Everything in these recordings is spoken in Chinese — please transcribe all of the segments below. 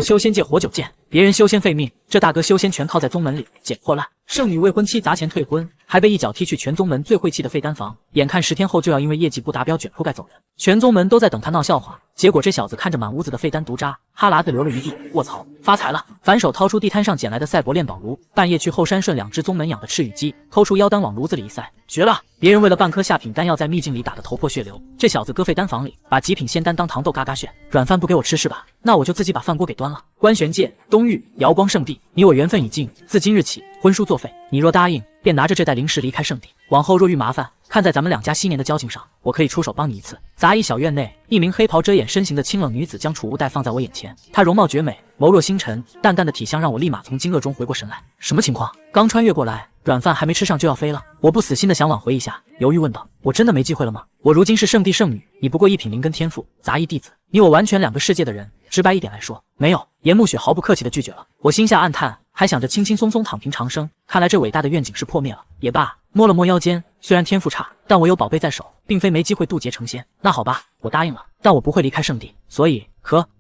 修仙界活久见，别人修仙废命，这大哥修仙全靠在宗门里捡破烂。圣女未婚妻砸钱退婚，还被一脚踢去全宗门最晦气的废丹房，眼看10天后就要因为业绩不达标卷铺盖走人，全宗门都在等他闹笑话。结果这小子看着满屋子的废丹毒渣，哈喇子流了一地。卧槽，发财了！反手掏出地摊上捡来的赛博炼宝炉，半夜去后山顺2只宗门养的赤羽鸡，抠出妖丹往炉子里一塞，绝了！别人为了半颗下品丹药在秘境里打得头破血流，这小子搁废丹房里把极品仙丹当糖豆嘎嘎炫。软饭不给我吃是吧？那我就自己把饭锅给端了。观玄界、东域、瑶光圣地，你我缘分已尽，自今日起婚书作废。你若答应，便拿着这袋灵石离开圣地。往后若遇麻烦，看在咱们2家7年的交情上，我可以出手帮你一次。杂役小院内，一名黑袍遮掩身形的清冷女子将储物袋放在我眼前，她容貌绝美，眸若星辰，淡淡的体香让我立马从惊愕中回过神来。什么情况？刚穿越过来，软饭还没吃上就要飞了。我不死心的想挽回一下，犹豫问道：我真的没机会了吗？我如今是圣地圣女，你不过1品灵根天赋，杂役弟子，你我完全2个世界的人。直白一点来说，没有。严暮雪毫不客气地拒绝了。我心下暗叹，还想着轻轻松松躺平长生，看来这伟大的愿景是破灭了。也罢，摸了摸腰间，虽然天赋差，但我有宝贝在手，并非没机会渡劫成仙。那好吧，我答应了，但我不会离开圣地，所以，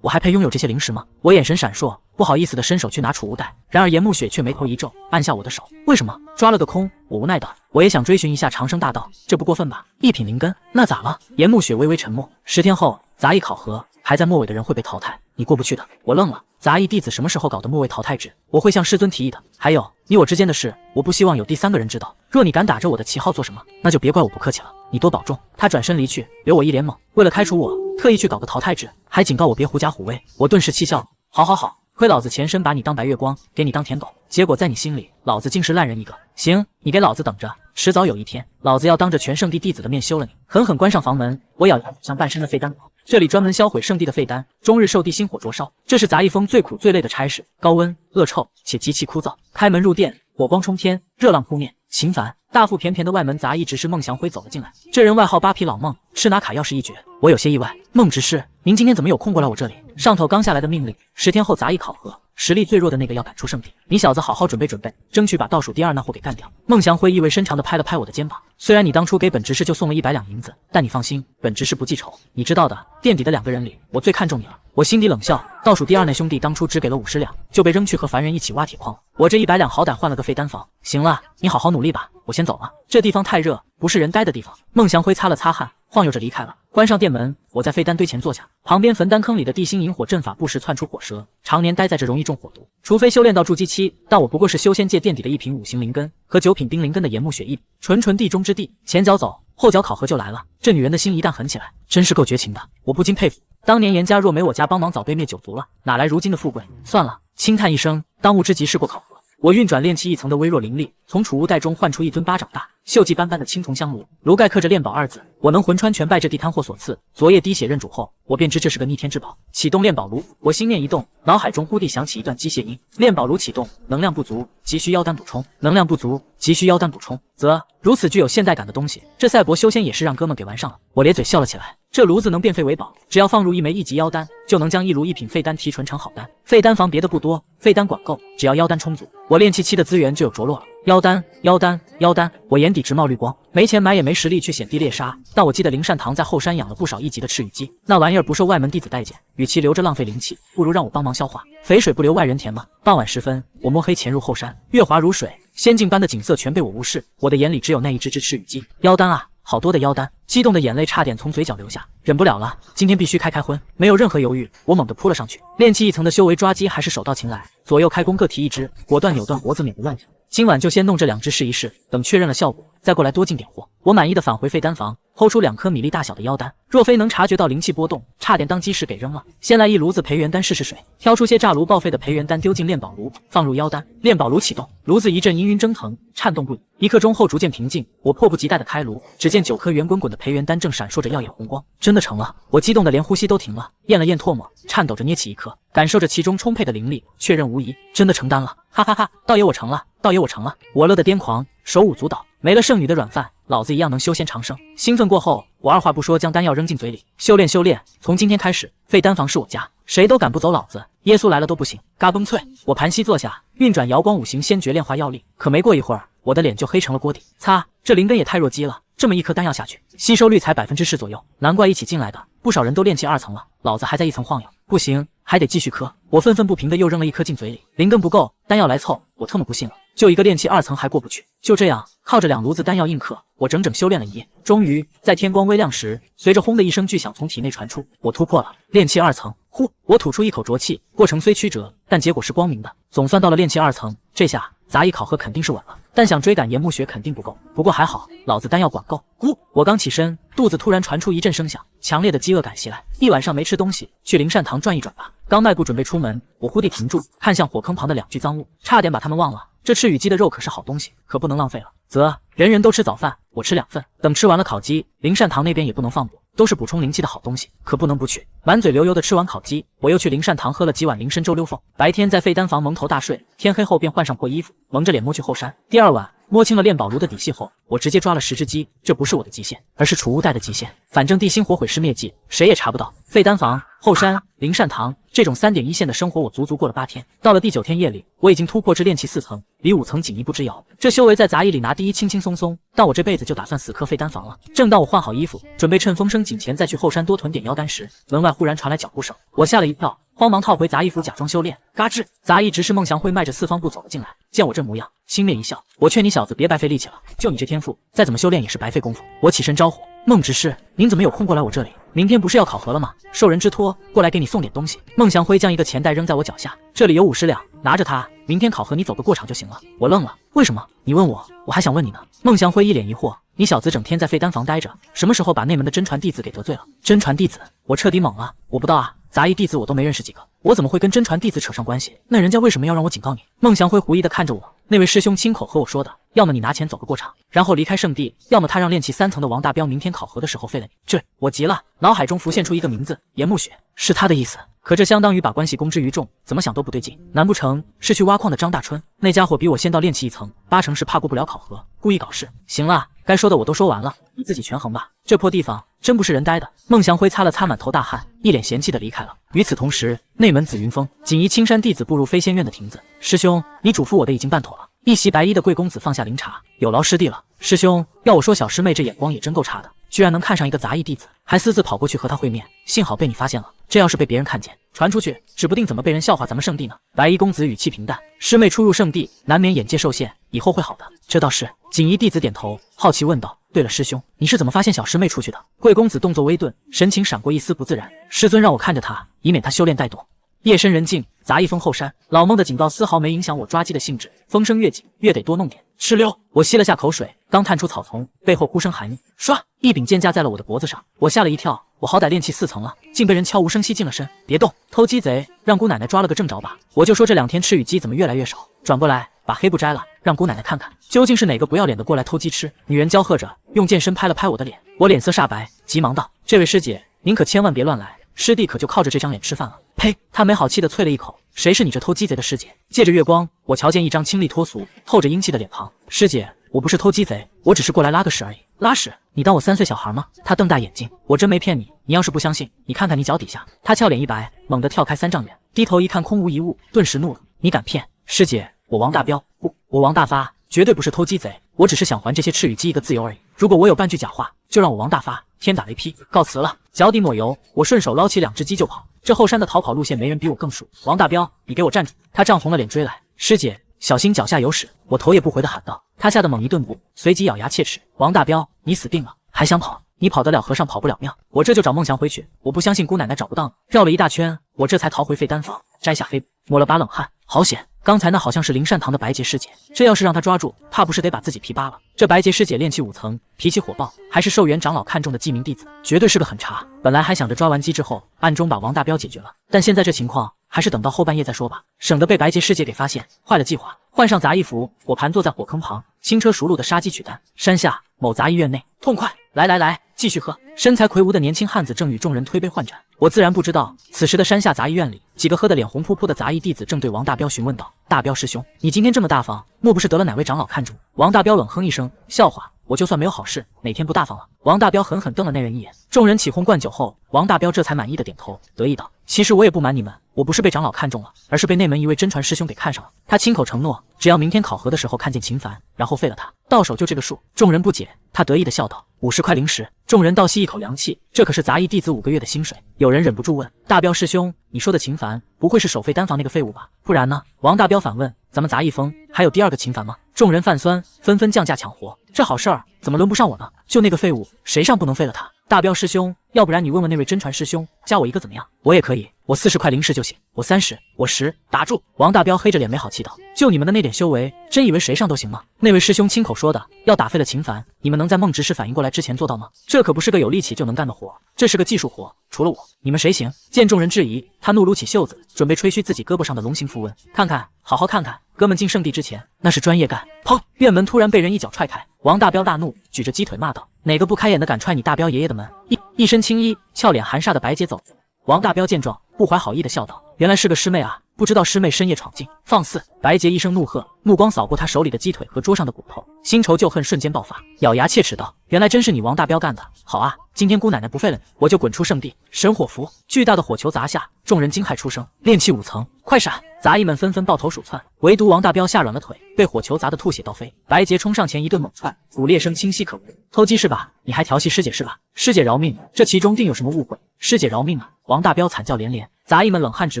我还配拥有这些灵石吗？我眼神闪储，不好意思地伸手去拿储物袋，然而严暮雪却眉头一皱，按下我的手。为什么？抓了个空。我无奈道，我也想追寻一下长生大道，这不过分吧？1品灵根，那咋了？严暮雪微微沉默。10天后，杂役考核，排在末尾的人会被淘汰，你过不去的。我愣了，杂役弟子什么时候搞的末位淘汰制？我会向师尊提议的。还有，你我之间的事，我不希望有第3个人知道。若你敢打着我的旗号做什么，那就别怪我不客气了。你多保重。他转身离去，留我一脸懵。为了开除我，特意去搞个淘汰制，还警告我别狐假虎威。我顿时气笑了。好，亏老子前身把你当白月光，给你当舔狗，结果在你心里，老子竟是烂人一个。行，你给老子等着，迟早有一天，老子要当着全圣地弟子的面休了你。狠狠关上房门，我咬牙像半身的废丹房。这里专门销毁圣地的废丹，终日受地心火灼烧，这是杂役风最苦最累的差事，高温、恶臭且极其枯燥。开门入殿，火光冲天，热浪扑面，秦凡大腹便便的外门杂役执事孟祥辉走了进来。这人外号8匹老孟，吃拿卡钥匙一绝。我有些意外，孟执事，您今天怎么有空过来我这里？上头刚下来的命令，10天后杂役考核，实力最弱的那个要赶出圣地。你小子好好准备准备，争取把倒数第2那货给干掉。孟祥辉意味深长地拍了拍我的肩膀。虽然你当初给本执事就送了100两银子，但你放心，本执事不记仇。你知道的，垫底的2个人里，我最看重你了。我心底冷笑，倒数第2那兄弟当初只给了50两，就被扔去和凡人一起挖铁矿。我这100两好歹换了个废丹房。行了，你好好努力吧，我先走了。这地方太热，不是人待的地方。孟祥辉擦了擦汗，晃悠着离开了。关上店门，我在废丹堆前坐下，旁边焚丹坑里的地心引火阵法不时窜出火舌，常年待在这容易中火毒。除非修炼到筑基期，但我不过是修仙界垫底的1品5行灵根和9品冰灵根的严暮雪一纯地中之地。前脚走，后脚考核就来了。这女人的心一旦狠起来，真是够绝情的，我不禁佩服。当年严家若没我家帮忙，早被灭9族了，哪来如今的富贵？算了，轻叹一声，当务之急是过考核。我运转炼气一层的微弱灵力，从储物袋中唤出1尊巴掌大、锈迹斑斑的青铜香炉，炉盖刻着炼宝2字。我能魂穿全拜这地摊货所赐，昨夜滴血认主后，我便知这是个逆天之宝。启动炼宝炉，我心念一动，脑海中忽地响起一段机械音。炼宝炉启动，能量不足，急需妖丹补充。能量不足，急需妖丹补充。则如此具有现代感的东西，这赛博修仙也是让哥们给玩上了。我咧嘴笑了起来。这炉子能变废为宝，只要放入1枚1级妖丹，就能将1炉1品废丹提纯成好丹。废丹房别的不多，废丹管够，只要妖丹充足，我炼气期的资源就有着落了。妖丹，我眼底直冒绿光。没钱买也没实力去显地猎杀，但我记得灵善堂在后山养了不少1级的赤羽鸡，那玩意儿不受外门弟子待见，与其留着浪费灵气，不如让我帮忙消化。肥水不流外人田嘛。傍晚时分，我摸黑潜入后山，月华如水，仙境般的景色全被我无视，我的眼里只有那一只赤羽鸡。妖丹啊，好多的妖丹，激动的眼泪差点从嘴角流下，忍不了了，今天必须开荤。没有任何犹豫，我猛地扑了上去。炼气一层的修为抓鸡还是手到擒来，左右开弓各提1只，果断扭断脖子免得乱想。今晚就先弄这2只试一试，等确认了效果，再过来多进点货。我满意的返回废丹房，抠出2颗米粒大小的妖丹，若非能察觉到灵气波动，差点当鸡屎给扔了。先来1炉子培元丹试试水，挑出些炸炉报废的培元丹丢进炼宝炉，放入妖丹。炼宝炉启动，炉子一阵氤氲蒸腾，颤动不已。1刻钟后逐渐平静，我迫不及待的开炉，只见9颗圆滚滚的培元丹正闪烁着耀眼红光。真的成了！我激动的连呼吸都停了，咽了咽唾沫，颤抖着捏起1颗，感受着其中充沛的灵力，确认无疑，真的成丹了！哈哈哈，道爷我成了，道爷我成了！我乐得癫狂，手舞足蹈。没了圣女的软饭，老子一样能修仙长生。兴奋过后，我二话不说将丹药扔进嘴里，修炼，从今天开始，废丹房是我家，谁都赶不走老子，耶稣来了都不行。嘎嘣脆，我盘膝坐下，运转瑶光5行仙诀炼化药力，可没过一会儿，我的脸就黑成了锅底。擦，这灵根也太弱鸡了，这么1颗丹药下去，吸收率才10%左右，难怪一起进来的不少人都炼气2层了，老子还在1层晃悠。不行，还得继续磕。我愤愤不平的又扔了一颗进嘴里，灵根不够，丹药来凑，我特么不信了，就一个炼气2层还过不去。就这样，靠着2炉子丹药硬磕，我整整修炼了一夜。终于在天光微亮时，随着轰的一声巨响从体内传出，我突破了炼气2层。呼，我吐出一口浊气，过程虽曲折，但结果是光明的，总算到了炼气2层。这下杂役考核肯定是稳了，但想追赶严暮雪肯定不够。不过还好，老子丹药管够。咕，我刚起身，肚子突然传出一阵声响，强烈的饥饿感袭来。一晚上没吃东西，去灵善堂转一转吧。刚迈步准备出门，我忽地停住，看向火坑旁的2具赃物，差点把他们忘了。这赤羽鸡的肉可是好东西，可不能浪费了。人人都吃早饭，我吃2份。等吃完了烤鸡，灵善堂那边也不能放过，都是补充灵气的好东西，可不能不去。满嘴流油的吃完烤鸡，我又去灵善堂喝了几碗灵参粥溜凤。白天在废丹房蒙头大睡，天黑后便换上破衣服，蒙着脸摸去后山。第2晚摸清了炼宝炉的底细后，我直接抓了10只鸡。这不是我的极限，而是储物袋的极限。反正地心火毁尸灭迹，谁也查不到。废丹房、后山、灵善堂这种3点1线的生活，我足足过了8天。到了第9天夜里，我已经突破至炼气4层，离5层仅一步之遥。这修为在杂役里拿第一，轻轻松松，但我这辈子就打算死磕废丹房了。正当我换好衣服，准备趁风声紧前再去后山多囤点妖丹时，门外忽然传来脚步声，我吓了一跳，慌忙套回杂役服假装修炼。嘎吱，杂役执事孟祥辉迈着4方步走了进来，见我这模样，轻蔑一笑：“我劝你小子别白费力气了，就你这天赋，再怎么修炼也是白费功夫。”我起身招呼：“孟执事，您怎么有空过来我这里？明天不是要考核了吗？受人之托，过来给你送点东西。”孟祥辉将一个钱袋扔在我脚下，这里有50两，拿着它，明天考核你走个过场就行了。我愣了，为什么？你问我，我还想问你呢。孟祥辉一脸疑惑：“你小子整天在废丹房待着，什么时候把内门的真传弟子给得罪了？”真传弟子？我彻底懵了，我不知道啊，杂役弟子我都没认识几个，我怎么会跟真传弟子扯上关系？那人家为什么要让我警告你？孟祥辉狐疑地看着我，那位师兄亲口和我说的，要么你拿钱走个过场，然后离开圣地，要么他让炼气3层的王大彪明天考核的时候废了你。我急了，脑海中浮现出一个名字：严暮雪，是他的意思。可这相当于把关系公之于众，怎么想都不对劲。难不成是去挖矿的张大春？那家伙比我先到炼气1层，8成是怕过不了考核，故意搞事。行了，该说的我都说完了，你自己权衡吧。这破地方真不是人待的。孟祥辉擦了擦满头大汗，一脸嫌弃地离开了。与此同时，内门紫云峰锦衣青山弟子步入飞仙院的亭子。师兄，你嘱咐我的已经办妥了。一袭白衣的贵公子放下灵茶，有劳师弟了。师兄，要我说小师妹这眼光也真够差的，居然能看上一个杂役弟子，还私自跑过去和他会面。幸好被你发现了，这要是被别人看见，传出去，指不定怎么被人笑话咱们圣地呢。白衣公子语气平淡，师妹初入圣地，难免眼界受限，以后会好的。这倒是。锦衣弟子点头，好奇问道：“对了，师兄，你是怎么发现小师妹出去的？”贵公子动作微顿，神情闪过一丝不自然。师尊让我看着她，以免她修炼怠惰。夜深人静，杂役峰后山，老孟的警告丝毫没影响我抓鸡的兴致。风声越紧，越得多弄点。哧溜，我吸了下口水，刚探出草丛，背后呼声寒意，唰，一柄剑架在了我的脖子上。我吓了一跳，我好歹炼气4层了，竟被人悄无声息近了身。别动，偷鸡贼，让姑奶奶抓了个正着吧。我就说这2天赤羽鸡怎么越来越少。转过来，把黑布摘了，让姑奶奶看看，究竟是哪个不要脸的过来偷鸡吃。女人娇喝着，用剑身拍了拍我的脸，我脸色煞白，急忙道：“这位师姐，您可千万别乱来，师弟可就靠着这张脸吃饭了。”呸！他没好气地啐了一口，谁是你这偷鸡贼的师姐？借着月光，我瞧见一张清丽脱俗、透着英气的脸庞。师姐，我不是偷鸡贼，我只是过来拉个屎而已。拉屎？你当我3岁小孩吗？他瞪大眼睛，我真没骗你。你要是不相信，你看看你脚底下。他俏脸一白，猛地跳开3丈远，低头一看空无一物，顿时怒了：“你敢骗？师姐，我王大彪，不，我王大发，绝对不是偷鸡贼，我只是想还这些赤羽鸡一个自由而已。如果我有半句假话，就让我王大发天打雷劈，告辞了。”脚底抹油，我顺手捞起2只鸡就跑。这后山的逃跑路线没人比我更熟。王大彪，你给我站住！他涨红了脸追来。师姐，小心脚下有屎！我头也不回地喊道。他吓得猛一顿步，随即咬牙切齿：“王大彪，你死定了！还想跑？你跑得了和尚跑不了庙。我这就找孟祥回去，我不相信姑奶奶找不到呢。”绕了一大圈，我这才逃回废丹房，摘下黑布，抹了把冷汗。好险，刚才那好像是灵善堂的白洁师姐，这要是让她抓住，怕不是得把自己皮扒了。这白洁师姐炼气5层，脾气火爆，还是寿元长老看中的记名弟子，绝对是个狠茬。本来还想着抓完鸡之后，暗中把王大彪解决了，但现在这情况，还是等到后半夜再说吧，省得被白洁师姐给发现，坏了计划。换上杂役服，我盘坐在火坑旁，轻车熟路的杀鸡取丹。山下某杂役院内，痛快！来，继续喝！身材魁梧的年轻汉子正与众人推杯换盏。我自然不知道，此时的山下杂役院里，几个喝得脸红扑扑的杂役弟子正对王大彪询问道：“大彪师兄，你今天这么大方，莫不是得了哪位长老看中？”王大彪冷哼一声：“笑话，我就算没有好事，哪天不大方了？”王大彪狠狠瞪了那人一眼。众人起哄灌酒后，王大彪这才满意的点头，得意道：“其实我也不瞒你们，我不是被长老看中了，而是被内门一位真传师兄给看上了。他亲口承诺，只要明天考核的时候看见秦凡，然后废了他，到手就这个数。”众人不解，他得意的笑道：“ 50块零食。众人倒吸一口凉气，这可是杂役弟子5个月的薪水。有人忍不住问：大彪师兄，你说的秦凡不会是守废丹房那个废物吧？不然呢？王大彪反问：咱们杂役峰还有第2个秦凡吗？众人泛酸，纷纷降价抢活。这好事儿怎么轮不上我呢？就那个废物，谁上不能废了他？大彪师兄，要不然你问问那位真传师兄，加我一个怎么样？我也可以，我40块零食就行，我30，我10。打住！王大彪黑着脸没好气道：就你们的那点修为，真以为谁上都行吗？那位师兄亲口说的，要打废了秦凡，你们能在梦执事反应过来之前做到吗？这可不是个有力气就能干的活，这是个技术活，除了我，你们谁行？见众人质疑，他怒撸起袖子，准备吹嘘自己胳膊上的龙形符文，看看，好好看看，哥们进圣地之前那是专业干。砰！院门突然被人一脚踹开，王大彪大怒，举着鸡腿骂道：哪个不开眼的敢踹你大彪爷爷的门？一身青衣，俏脸含煞的白洁走。王大彪见状，不怀好意的笑道：原来是个师妹啊，不知道师妹深夜闯进，放肆！白洁一声怒喝，目光扫过他手里的鸡腿和桌上的骨头，新仇旧恨瞬间爆发，咬牙切齿道：原来真是你王大彪干的，好啊，今天姑奶奶不废了你，我就滚出圣地！神火符，巨大的火球砸下，众人惊骇出声，炼气5层，快闪！杂役们纷纷抱头鼠窜，唯独王大彪吓软了腿，被火球砸得吐血倒飞。白洁冲上前一顿猛踹，骨裂声清晰可闻。偷鸡是吧？你还调戏师姐是吧？师姐饶命！这其中定有什么误会。师姐饶命啊！王大彪惨叫连连，杂役们冷汗直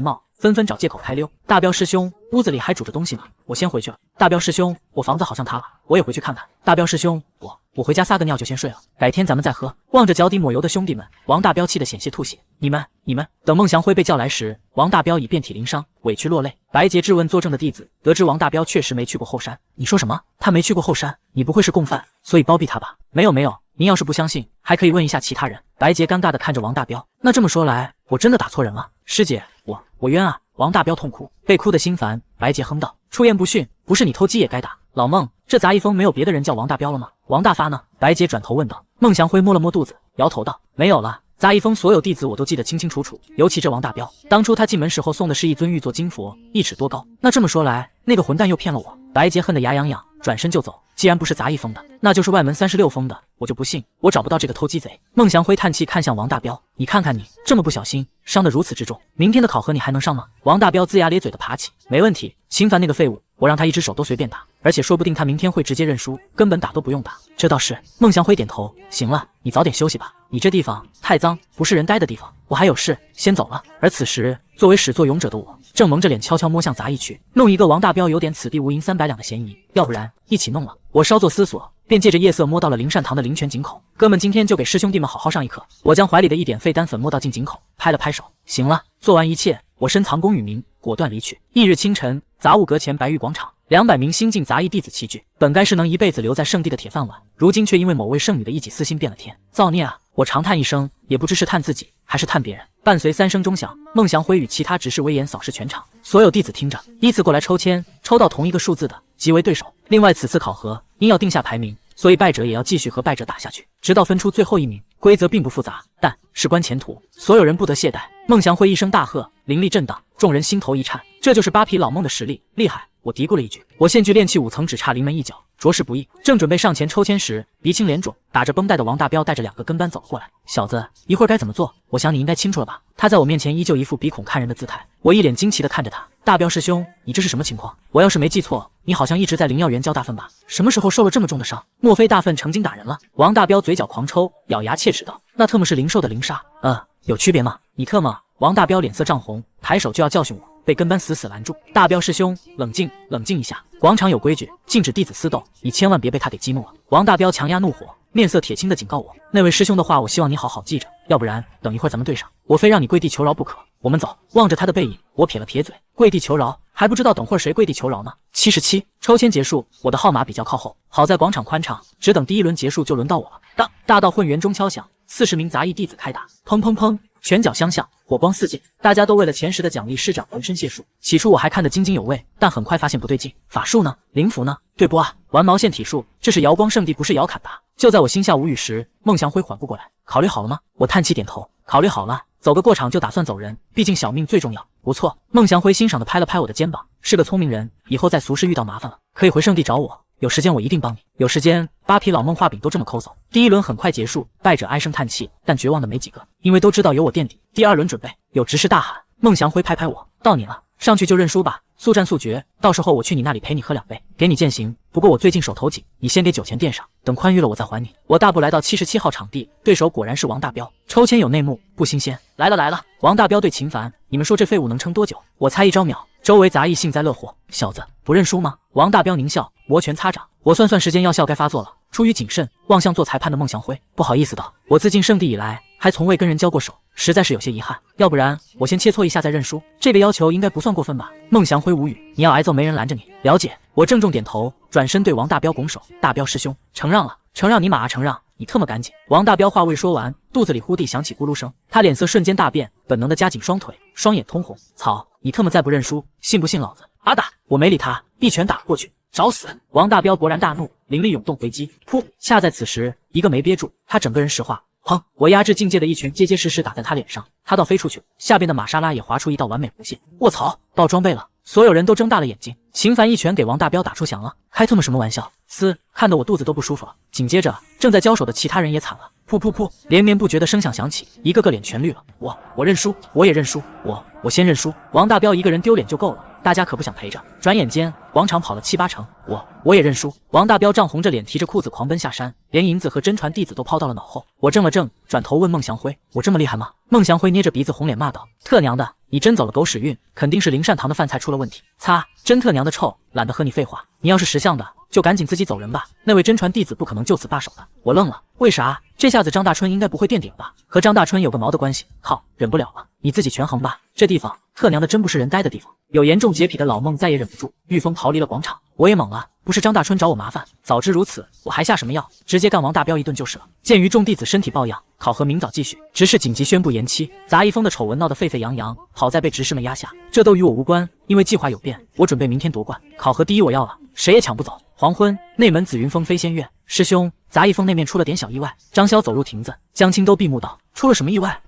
冒，纷纷找借口开溜。大彪师兄，屋子里还煮着东西呢，我先回去了。大彪师兄，我房子好像塌了，我也回去看看。大彪师兄，我回家撒个尿就先睡了，改天咱们再喝。望着脚底抹油的兄弟们，王大彪气得险些吐血。你们等孟祥辉被叫来时，王大彪已遍体鳞伤，委屈落泪。白洁质问作证的弟子，得知王大彪确实没去过后山。你说什么？他没去过后山？你不会是共犯，所以包庇他吧？没有，您要是不相信，还可以问一下其他人。白洁尴尬地看着王大彪，那这么说来，我真的打错人了。师姐，我冤啊！王大彪痛哭，被哭得心烦。白洁哼道：出言不逊，不是你偷鸡也该打。老孟，这杂役峰没有别的人叫王大彪了吗？王大发呢？白洁转头问道。孟祥辉摸了摸肚子，摇头道：没有了。杂役峰所有弟子我都记得清清楚楚，尤其这王大彪，当初他进门时候送的是一尊玉座金佛，1尺多高。那这么说来，那个混蛋又骗了我。白洁恨得牙痒痒，转身就走。既然不是杂役峰的，那就是外门36峰的，我就不信我找不到这个偷鸡贼。孟祥辉叹气看向王大彪，你看看你这么不小心，伤得如此之重，明天的考核你还能上吗？王大彪龇牙咧嘴的爬起，没问题，秦凡那个废物，我让他1只手都随便打，而且说不定他明天会直接认输，根本打都不用打。这倒是。孟祥辉点头，行了，你早点休息吧，你这地方太脏，不是人待的地方，我还有事先走了。而此时作为始作俑者的我，正蒙着脸悄悄摸向杂役去，弄一个王大彪有点此地无银300两的嫌疑，要不然一起弄了。我稍作思索，便借着夜色摸到了灵善堂的灵泉井口。哥们今天就给师兄弟们好好上一课。我将怀里的一点废丹粉摸到进井口，拍了拍手，行了，做完一切，我深藏功与名，果断离去。翌日清晨，杂物阁前白玉广场，200名新晋杂役弟子齐聚，本该是能一辈子留在圣地的铁饭碗，如今却因为某位圣女的一己私心变了天，造孽啊！我长叹一声，也不知是叹自己还是叹别人。伴随3声钟响，孟祥辉与其他执事威严扫视全场，所有弟子听着，依次过来抽签，抽到同一个数字的即为对手。另外，此次考核因要定下排名，所以败者也要继续和败者打下去，直到分出最后1名。规则并不复杂，但事关前途，所有人不得懈怠。孟祥辉一声大喝，灵力震荡，众人心头一颤，这就是8匹老孟的实力，厉害！我嘀咕了一句，我现具炼气5层，只差临门一脚，着实不易。正准备上前抽签时，鼻青脸肿、打着绷带的王大彪带着2个跟班走了过来。小子，一会儿该怎么做？我想你应该清楚了吧？他在我面前依旧一副鼻孔看人的姿态，我一脸惊奇地看着他。大彪师兄，你这是什么情况？我要是没记错，你好像一直在灵药园教大粪吧？什么时候受了这么重的伤？莫非大粪成精打人了？王大彪嘴角狂抽，咬牙切齿道：那特么是灵兽的灵杀，有区别吗？你特么……王大彪脸色涨红，抬手就要教训我，被跟班死死拦住。大彪师兄，冷静一下，广场有规矩，禁止弟子私斗，你千万别被他给激怒了。王大彪强压怒火，面色铁青的警告我，那位师兄的话我希望你好好记着，要不然等一会儿咱们对上，我非让你跪地求饶不可。我们走。望着他的背影，我撇了撇嘴，跪地求饶？还不知道等会儿谁跪地求饶呢。77，抽签结束，我的号码比较靠后，好在广场宽敞，只等第1轮结束就轮到我了。大道混元钟敲响，40名杂役弟子开打，砰砰砰，拳脚相向，火光四溅，大家都为了前10的奖励施展浑身解数。起初我还看得津津有味，但很快发现不对劲，法术呢？灵符呢？对不啊？玩毛线体术，这是瑶光圣地，不是瑶坎吧？就在我心下无语时，孟祥辉缓过过来，考虑好了吗？我叹气点头，考虑好了，走个过场就打算走人，毕竟小命最重要。不错，孟祥辉欣赏地拍了拍我的肩膀，是个聪明人，以后在俗世遇到麻烦了，可以回圣地找我。有时间我一定帮你。有时间，8匹老孟画饼都这么抠搜。第1轮很快结束，败者唉声叹气，但绝望的没几个，因为都知道有我垫底。第2轮准备，有执事大喊，孟祥辉拍拍我，到你了，上去就认输吧，速战速决，到时候我去你那里陪你喝2杯，给你践行。不过我最近手头紧，你先给酒钱垫上，等宽裕了我再还你。我大步来到77号场地，对手果然是王大彪。抽签有内幕，不新鲜。来了来了！王大彪对秦凡，你们说这废物能撑多久？我猜1招秒。周围杂役幸灾乐祸，小子不认输吗？王大彪狞笑，摩拳擦掌。我算算时间，药效该发作了。出于谨慎，望向做裁判的孟祥辉，不好意思道，我自进圣地以来，还从未跟人交过手，实在是有些遗憾。要不然我先切磋一下再认输，这个要求应该不算过分吧？孟祥辉无语，你要挨揍没人拦着你。了解。我郑重点头，转身对王大彪拱手，大彪师兄，承让了。承让你妈啊，承让！你特么赶紧！王大彪话未说完，肚子里忽地响起咕噜声，他脸色瞬间大变，本能的夹紧双腿，双眼通红。操！你特么再不认输，信不信老子啊打！我没理他，一拳打过去，找死！王大彪勃然大怒，灵力涌动回击，噗！恰在此时，一个没憋住，他整个人石化。砰！我压制境界的一拳结结实实打在他脸上，他倒飞出去，下边的玛莎拉也划出一道完美弧线。卧槽！爆装备了！所有人都睁大了眼睛。秦凡一拳给王大彪打出翔了，开他妈什么玩笑！嘶！看得我肚子都不舒服了。紧接着，正在交手的其他人也惨了。噗噗噗！连绵不绝的声响响起，一个个脸全绿了。我认输，我也认输，我先认输。王大彪一个人丢脸就够了，大家可不想陪着。转眼间，广场跑了7、8成。我也认输。王大彪涨红着脸，提着裤子狂奔下山，连银子和真传弟子都抛到了脑后。我怔了怔，转头问孟祥辉：“我这么厉害吗？”孟祥辉捏着鼻子红脸骂道：“特娘的，你真走了狗屎运，肯定是灵善堂的饭菜出了问题。擦，真特娘的臭，懒得和你废话。你要是识相的，就赶紧自己走人吧。那位真传弟子不可能就此罢手的。”我愣了，为啥？这下子张大春应该不会垫底了吧？和张大春有个毛的关系？靠，忍不了了，你自己权衡吧。这地方特娘的真不是人待的地方。有严重洁癖的老孟再也忍不住，御风逃离了广场。我也懵了，不是张大春找我麻烦，早知如此，我还下什么药？直接干王大彪一顿就是了。鉴于众弟子身体抱恙，考核明早继续，执事紧急宣布延期。杂役风的丑闻闹得沸沸扬扬，好在被执事们压下，这都与我无关，因为计划有变，我准备明天夺冠。考核第一我要了，谁也抢不走。黄昏，内门紫云峰飞仙院，师兄，杂役峰那面出了点小意外。张潇走入亭子，江青都闭目道：“出了什么意外？”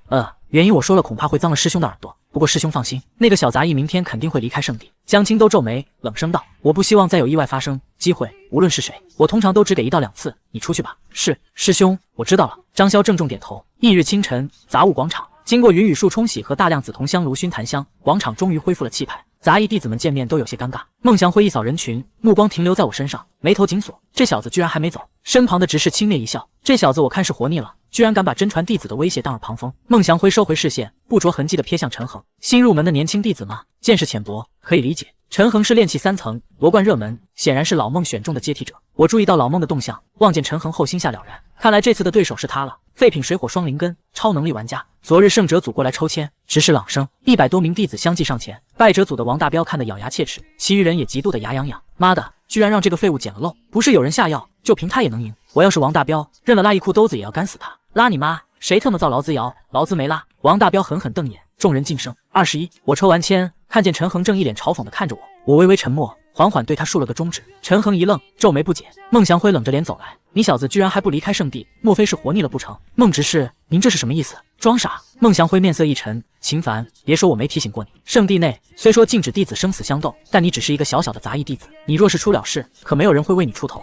原因我说了，恐怕会脏了师兄的耳朵。不过师兄放心，那个小杂役明天肯定会离开圣地。江青都皱眉，冷声道：“我不希望再有意外发生。机会，无论是谁，我通常都只给1到2次。你出去吧。”是，师兄，我知道了。张潇郑重点头。翌日清晨，杂物广场，经过云雨树冲洗和大量紫铜香炉熏檀香，广场终于恢复了气派。杂役弟子们见面都有些尴尬。孟祥辉一扫人群，目光停留在我身上，眉头紧锁。这小子居然还没走。身旁的执事轻蔑一笑：“这小子我看是活腻了，居然敢把真传弟子的威胁当耳旁风。”孟祥辉收回视线，不着痕迹地瞥向陈恒。新入门的年轻弟子嘛，见识浅薄，可以理解。陈恒是炼气3层，夺冠热门，显然是老孟选中的接替者。我注意到老孟的动向，望见陈恒后心下了然，看来这次的对手是他了。废品水火双灵根，超能力玩家。昨日圣者组过来抽签，执事朗声，100多名弟子相继上前。败者组的王大彪看得咬牙切齿，其余人也极度的牙痒痒。妈的，居然让这个废物捡了漏！不是有人下药，就凭他也能赢。我要是王大彪，认了拉一裤兜子也要干死他！拉你妈！谁特么造劳资谣？劳资没拉！王大彪狠狠瞪眼，众人噤声。21，我抽完签，看见陈恒正一脸嘲讽地看着我，我微微沉默，缓缓对他竖了个中指。陈恒一愣，皱眉不解。孟祥辉冷着脸走来，你小子居然还不离开圣地，莫非是活腻了不成？孟执事，您这是什么意思？装傻！孟祥辉面色一沉，秦凡，别说我没提醒过你。圣地内虽说禁止弟子生死相斗，但你只是一个小小的杂役弟子，你若是出了事，可没有人会为你出头。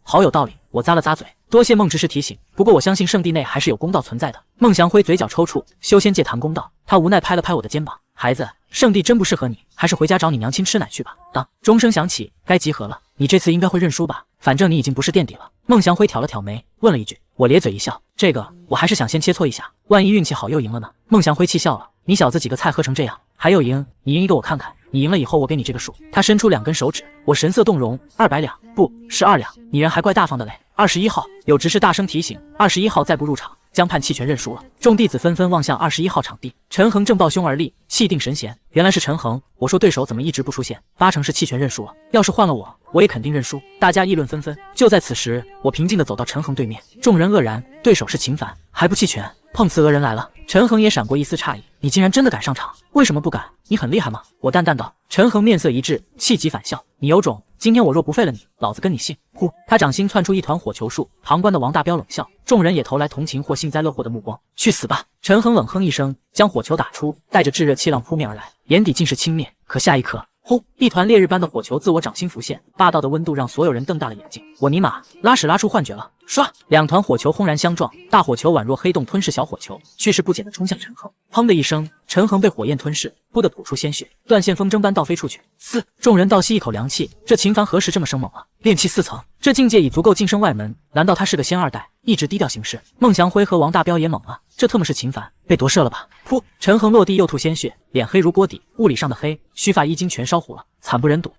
好有道理。我咂了咂嘴，多谢孟执事提醒。不过我相信圣地内还是有公道存在的。孟祥辉嘴角抽搐，修仙界谈公道。他无奈拍了拍我的肩膀，孩子，圣地真不适合你，还是回家找你娘亲吃奶去吧。当钟声响起，该集合了。你这次应该会认输吧？反正你已经不是垫底了。孟祥辉挑了挑眉，问了一句。我咧嘴一笑，这个我还是想先切磋一下，万一运气好又赢了呢？孟祥辉气笑了，你小子几个菜喝成这样，还有赢？你赢一个我看看。你赢了以后，我给你这个数。他伸出2根手指，我神色动容，200两，不是2两。你人还怪大方的嘞。21号，有执事大声提醒，21号再不入场，将判弃权认输了。众弟子纷纷望向21号场地，陈恒正抱胸而立，气定神闲。原来是陈恒，我说对手怎么一直不出现？8成是弃权认输了。要是换了我，我也肯定认输。大家议论纷纷。就在此时，我平静地走到陈恒对面，众人愕然，对手是秦凡，还不弃权？碰瓷讹人来了。陈恒也闪过一丝诧异，你竟然真的敢上场？为什么不敢？你很厉害吗？我淡淡道。陈恒面色一滞，气急反笑，你有种！今天我若不废了你，老子跟你姓！呼！他掌心窜出一团火球术，旁观的王大彪冷笑，众人也投来同情或幸灾乐祸的目光。去死吧！陈恒冷哼一声，将火球打出，带着炙热气浪扑面而来，眼底尽是轻蔑。可下一刻，轰！一团烈日般的火球自我掌心浮现，霸道的温度让所有人瞪大了眼睛。我尼玛，拉屎拉出幻觉了！唰，2团火球轰然相撞，大火球宛若黑洞吞噬小火球，去势不减地冲向陈恒。砰的一声，陈恒被火焰吞噬，不得吐出鲜血，断线风筝般倒飞出去。嘶！众人倒吸一口凉气，这秦凡何时这么生猛了？炼气4层。这境界已足够晋升外门，难道他是个仙二代，一直低调行事？孟祥辉和王大彪也懵了，这特么是秦凡被夺舍了吧？噗！陈恒落地又吐鲜血，脸黑如锅底，物理上的黑，须发衣襟全烧糊了，惨不忍睹。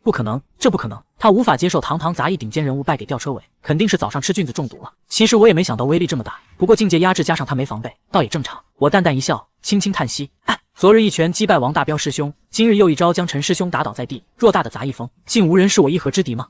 不可能，这不可能！他无法接受堂堂杂役顶尖人物败给吊车尾，肯定是早上吃菌子中毒了。其实我也没想到威力这么大，不过境界压制加上他没防备，倒也正常。我淡淡一笑，轻轻叹息，昨日一拳击败王大彪师兄，今日又一招将陈师兄打倒在地。偌大的杂役峰，竟无人是我一合之敌吗？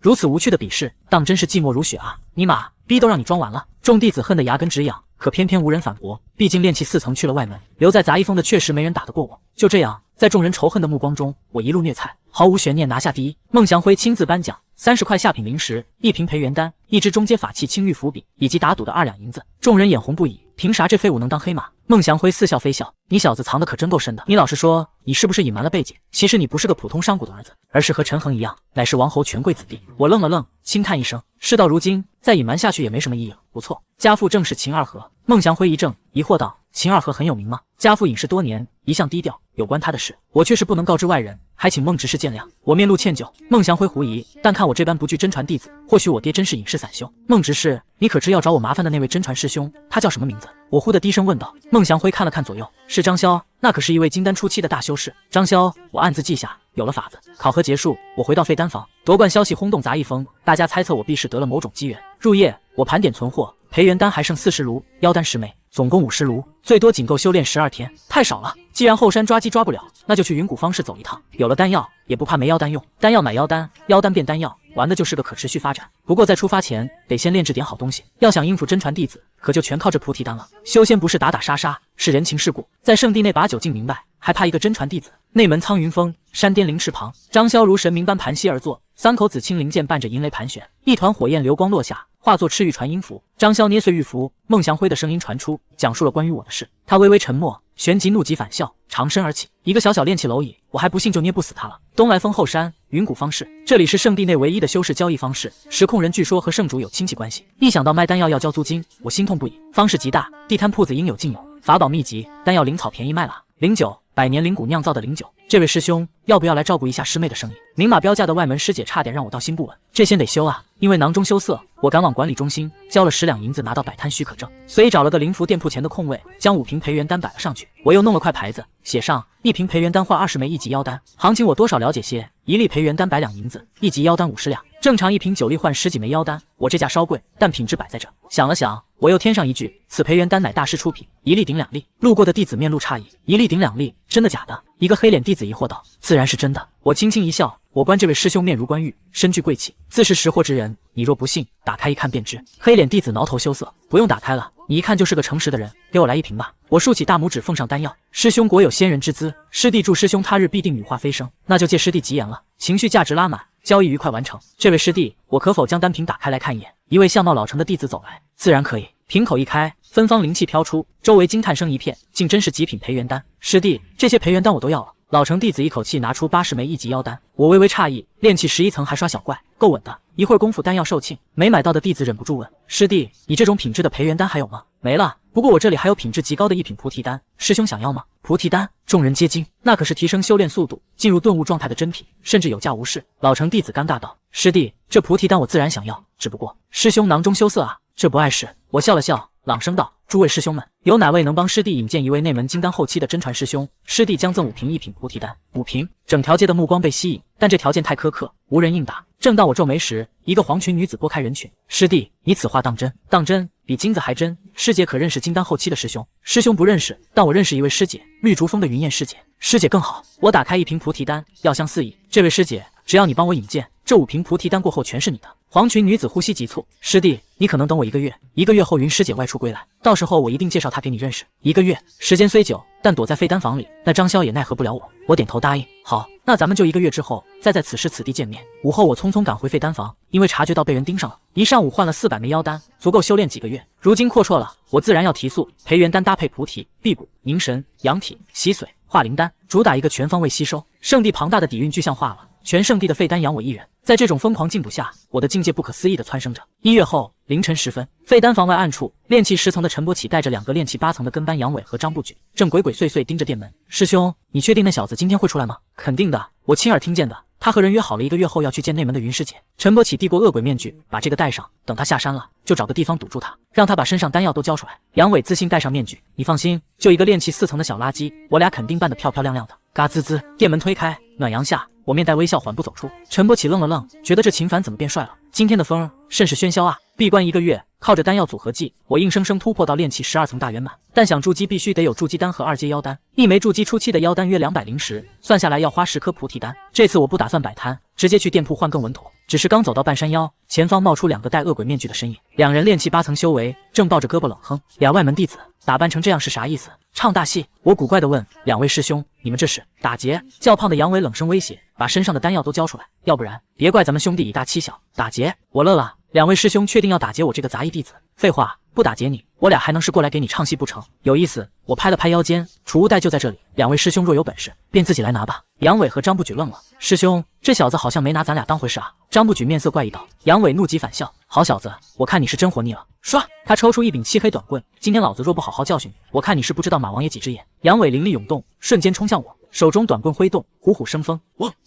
如此无趣的比试，当真是寂寞如雪啊！尼玛，逼都让你装完了。众弟子恨得牙根直痒，可偏偏无人反驳。毕竟炼气4层去了外门，留在杂役峰的确实没人打得过我。就这样，在众人仇恨的目光中，我一路虐菜，毫无悬念拿下第一。孟祥辉亲自颁奖，30块下品灵石，1瓶培元丹，1支中阶法器青玉符笔，以及打赌的2两银子。众人眼红不已，凭啥这废物能当黑马？孟祥辉似笑非笑，你小子藏的可真够深的。你老实说，你是不是隐瞒了背景？其实你不是个普通商贾的儿子，而是和陈恒一样，乃是王侯权贵子弟。我愣了愣，轻叹一声，事到如今，再隐瞒下去也没什么意义了。不错，家父正是秦二河。孟祥辉一怔，疑惑道：秦二河很有名吗？家父隐世多年，一向低调，有关他的事，我却是不能告知外人，还请孟执事见谅。我面露歉疚。孟祥辉狐疑，但看我这般不惧真传弟子，或许我爹真是隐世散修。孟执事，你可知要找我麻烦的那位真传师兄，他叫什么名字？我忽地低声问道。孟祥辉看了看左右，是张潇，那可是一位金丹初期的大修士。张潇，我暗自记下。有了法子，考核结束，我回到废丹房，夺冠消息轰动杂役峰，大家猜测我必是得了某种机缘。入夜，我盘点存货，培元丹还剩40炉，妖丹10枚，总共50炉，最多仅够修炼12天，太少了。既然后山抓鸡抓不了，那就去云谷方士走一趟。有了丹药，也不怕没妖丹用，丹药买妖丹，妖丹变丹药，玩的就是个可持续发展。不过在出发前，得先炼制点好东西。要想应付真传弟子，可就全靠这菩提丹了。修仙不是打打杀杀，是人情世故。在圣地内把酒敬明白，还怕一个真传弟子？内门苍云峰，山巅灵池旁，张潇如神明般盘膝而坐，3口紫青灵剑伴着银雷盘旋，一团火焰流光落下，化作赤玉传音符。张潇捏碎玉符，孟祥辉的声音传出，讲述了关于我的事。他微微沉默，旋即怒极反笑，长身而起。一个小小炼气蝼蚁，我还不信就捏不死他了。东来峰后山，云谷方士，这里是圣地内唯一的修士交易方式。实控人据说和圣主有亲戚关系，一想到卖丹药要交租金，我心痛不已。方士极大，地摊铺子应有尽有，法宝秘籍，丹药灵草便宜卖了。灵酒，100年灵谷酿造的灵酒。这位师兄，要不要来照顾一下师妹的生意？明码标价的外门师姐差点让我到心不稳。这先得修啊，因为囊中羞涩，我赶往管理中心，交了10两银子拿到摆摊许可证，所以找了个灵符店铺前的空位，将5瓶培元丹摆了上去。我又弄了块牌子，写上1瓶培元丹换20枚1级妖丹，行情我多少了解些，1粒培元丹100两银子，1级妖丹50两，正常1瓶9粒换10几枚妖丹。我这价稍贵，但品质摆在这。想了想，我又添上一句：此培元丹乃大师出品，1粒顶2粒。路过的弟子面露诧异，1粒顶2粒，真的假的？一个黑脸弟子疑惑道：自然是真的。我轻轻一笑，我观这位师兄面如冠玉，身具贵气，自是识货之人。你若不信，打开一看便知。黑脸弟子挠头羞涩，不用打开了，你一看就是个诚实的人，给我来1瓶吧。我竖起大拇指奉上丹药，师兄果有仙人之姿，师弟祝师兄他日必定羽化飞升。那就借师弟吉言了，情绪价值拉满，交易愉快完成。这位师弟，我可否将丹瓶打开来看一眼？一位相貌老成的弟子走来，自然可以。瓶口一开，芬芳灵气飘出，周围惊叹声一片，竟真是极品培元丹。师弟，这些培元丹我都要了。老成弟子一口气拿出80枚1级妖丹，我微微诧异，炼气11层还耍小怪，够稳的。一会儿功夫丹药售罄，没买到的弟子忍不住问：师弟，你这种品质的培元丹还有吗？没了，不过我这里还有品质极高的1品菩提丹，师兄想要吗？菩提丹，众人皆惊，那可是提升修炼速度、进入顿悟状态的真品，甚至有价无市。老成弟子尴尬道：师弟，这菩提丹我自然想要，只不过师兄囊中羞涩啊，这不碍事。我笑了笑，朗声道：诸位师兄们，有哪位能帮师弟引荐一位内门金丹后期的真传师兄？师弟将赠5瓶1品菩提丹。5瓶，整条街的目光被吸引，但这条件太苛刻，无人应答。正当我皱眉时，一个黄裙女子拨开人群：师弟，你此话当真？当真，比金子还真。师姐可认识金丹后期的师兄？师兄不认识，但我认识一位师姐，绿竹峰的云燕师姐。师姐更好。我打开1瓶菩提丹，药香四溢。这位师姐，只要你帮我引荐，这5瓶菩提丹过后全是你的。黄裙女子呼吸急促：师弟，你可能等我1个月，1个月后云师姐外出归来，到时候我一定介绍她给你认识。1个月，时间虽久，但躲在废丹房里，那张潇也奈何不了我。我点头答应。好，那咱们就1个月之后，再在此时此地见面。午后我匆匆赶回废丹房，因为察觉到被人盯上了，一上午换了400枚妖丹，足够修炼几个月。如今阔绰了，我自然要提速。培元丹搭配菩提、辟谷、凝神、养体、洗髓、化灵丹，主打一个全方位吸收。圣地庞大的底蕴具象化了，全圣地的废丹养我一人。在这种疯狂进补下，我的境界不可思议地蹿升着。1月后凌晨时分，废丹房外暗处，炼气10层的陈伯启带着2个炼气8层的跟班杨伟和张不举，正鬼鬼祟祟盯着店门。师兄，你确定那小子今天会出来吗？肯定的，我亲耳听见的。他他和人约好了1个月后要去见内门的云师姐。陈伯启递过恶鬼面具，把这个戴上，等他下山了，就找个地方堵住他，让他把身上丹药都交出来。杨伟自信戴上面具，你放心，就一个炼气4层的小垃圾，我俩肯定办得漂漂亮亮的。嘎吱吱，店门推开，暖阳下，我面带微笑缓步走出。陈伯启愣了愣，觉得这秦凡怎么变帅了？今天的风甚是喧嚣啊！闭关1个月，靠着丹药组合技，我硬生生突破到炼气12层大圆满。但想筑基必须得有筑基丹和2阶妖丹，一枚筑基初期的妖丹约200石，算下来要花10颗菩提丹。这次我不打算摆摊，直接去店铺换更稳妥。只是刚走到半山腰，前方冒出2个戴恶鬼面具的身影，2人炼气8层修为，正抱着胳膊冷哼。俩外门弟子打扮成这样是啥意思？唱大戏？我古怪地问2位师兄，你们这是打劫？较胖的杨伟冷声威胁，把身上的丹药都交出来，要不然别怪咱们兄弟以大欺小。打劫？我乐了，2位师兄确定要打劫我这个杂役弟子？废话，不打劫你，我俩还能是过来给你唱戏不成？有意思。我拍了拍腰间，储物袋就在这里，2位师兄若有本事，便自己来拿吧。杨伟和张不举愣了，师兄，这小子好像没拿咱俩当回事啊。张不举面色怪异道。杨伟怒极反笑，好小子，我看你是真活腻了。唰，他抽出一柄漆黑短棍，今天老子若不好好教训你，我看你是不知道马王爷几只眼。杨伟灵力涌动，瞬间冲向我，手中短棍挥动，虎虎生风。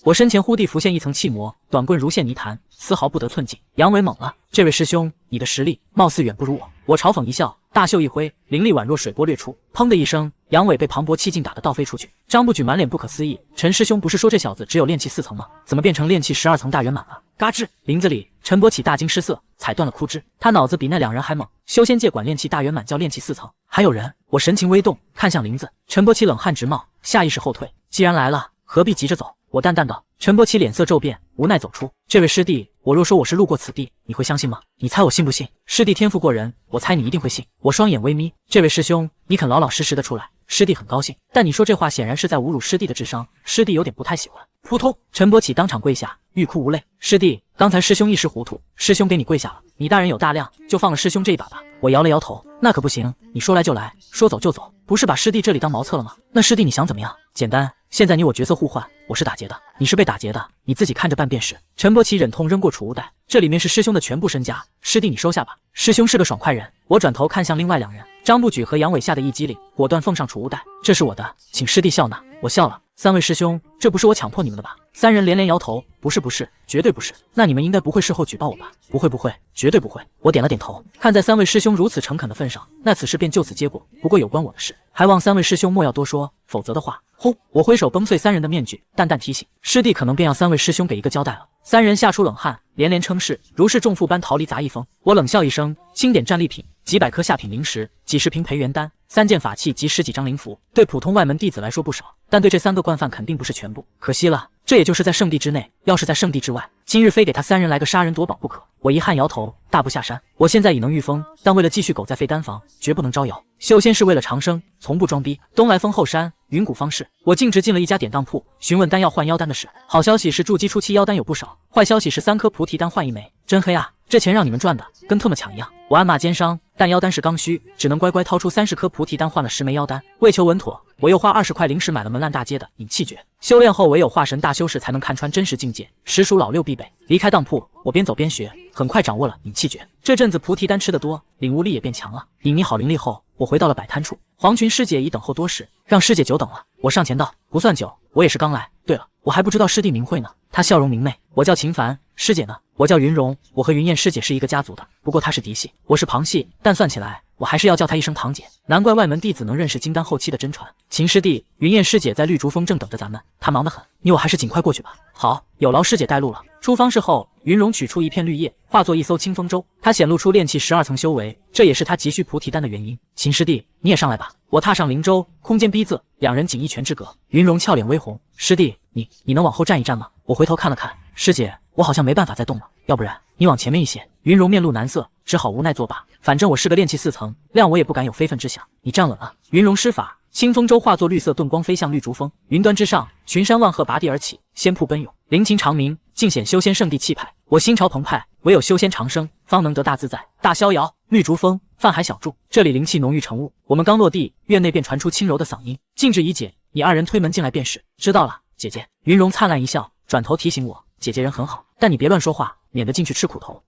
我身前忽地浮现一层气魔，短棍如现泥潭，丝毫不得寸进。杨伟懵了，这位师兄，你的实力貌似远不如我。我嘲讽一笑，大袖一挥，灵力宛若水波掠出，砰的一声，杨伟被磅礴气劲打得倒飞出去。张不举满脸不可思议，陈师兄不是说这小子只有炼气4层吗？怎么变成炼气12层大圆满了？嘎吱，林子里，陈伯启大惊失色，踩断了枯枝。他脑子比那2人还猛，修仙界管炼气大圆满叫炼气4层，还有人？我神情微动，看向林子，陈伯启冷汗直冒，下意识后退。既然来了，何必急着走？我淡淡道。陈伯启脸色骤变，无奈走出。这位师弟，我若说我是路过此地，你会相信吗？你猜我信不信？师弟天赋过人，我猜你一定会信。我双眼微眯，这位师兄，你肯老老实实的出来，师弟很高兴。但你说这话显然是在侮辱师弟的智商，师弟有点不太喜欢。扑通，陈伯启当场跪下，欲哭无泪。师弟，刚才师兄一时糊涂，师兄给你跪下了。你大人有大量，就放了师兄这一把吧。我摇了摇头，那可不行，你说来就来，说走就走，不是把师弟这里当茅厕了吗？那师弟你想怎么样？简单，现在你我角色互换，我是打劫的，你是被打劫的，你自己看着办便是。陈伯启忍痛扔过储物袋，这里面是师兄的全部身家，师弟你收下吧。师兄是个爽快人。我转头看向另外2人，张不举和杨伟吓得一激灵，果断奉上储物袋，这是我的，请师弟笑纳。我笑了，3位师兄，这不是我强迫你们的吧？3人连连摇头，不是，绝对不是。那你们应该不会事后举报我吧？不会，绝对不会。我点了点头，看在3位师兄如此诚恳的份上，那此事便就此结果。不过有关我的事，还望3位师兄莫要多说，否则的话，轰！我挥手崩碎3人的面具，淡淡提醒师弟，可能便要3位师兄给一个交代了。3人吓出冷汗，连连称是，如释重负般逃离杂役峰。我冷笑一声，清点战利品，几百颗下品灵石，几十瓶培元丹，3件法器及10几张灵符，对普通外门弟子来说不少，但对这3个惯犯肯定不是全部。可惜了，这也就是在圣地之内，要是在圣地之外，今日非给他3人来个杀人夺宝不可。我遗憾摇头，大步下山。我现在已能御风，但为了继续苟在废丹房，绝不能招摇。修仙是为了长生，从不装逼。东来风后山，云谷方士。我径直进了一家典当铺，询问丹药换妖丹的事。好消息是筑基初期妖丹有不少，坏消息是3颗菩提丹换1枚。真黑啊！这钱让你们赚的，跟特么抢一样。我暗骂奸商，但妖丹是刚需，只能乖乖掏出30颗菩提丹换了10枚妖丹。为求稳妥，我又花20块灵石买了门烂大街的引气诀。修炼后唯有化神大修士才能看穿真实境界，实属老六必备。离开当铺，我边走边学，很快掌握了引气诀。这阵子菩提丹吃得多，领悟力也变强了。隐匿好灵力后，我回到了摆摊处。黄群师姐已等候多时，让师姐久等了。我上前道：不算久，我也是刚来。对了，我还不知道师弟名讳呢。她笑容明媚，我叫秦凡，师姐呢？我叫云容，我和云燕师姐是一个家族的，不过她是嫡系，我是旁系，但算起来，我还是要叫她一声堂姐。难怪外门弟子能认识金丹后期的真传。秦师弟，云燕师姐在绿竹峰正等着咱们，她忙得很，你我还是尽快过去吧。好，有劳师姐带路了。出方室后，云容取出一片绿叶，化作一艘清风舟。她显露出炼气12层修为，这也是她急需菩提丹的原因。秦师弟，你也上来吧。我踏上灵舟，空间逼仄，2人仅1拳之隔。云容俏脸微红，师弟，你能往后站一站吗？我回头看了看，师姐，我好像没办法再动了，要不然你往前面一些。云容面露难色，只好无奈作罢。反正我是个炼气4层，谅我也不敢有非分之想。你站稳了。云容施法，清风舟化作绿色盾光飞向绿竹峰。云端之上，群山万壑拔地而起，仙瀑奔涌，灵禽长鸣，尽显修仙圣地气派。我心潮澎湃，唯有修仙长生，方能得大自在。大逍遥，绿竹峰，泛海小筑，这里灵气浓郁成雾。我们刚落地，院内便传出轻柔的嗓音：禁制已解，你2人推门进来便是。知道了，姐姐。云容灿烂一笑，转头提醒我：姐姐人很好，但你别乱说话，免得进去吃苦头。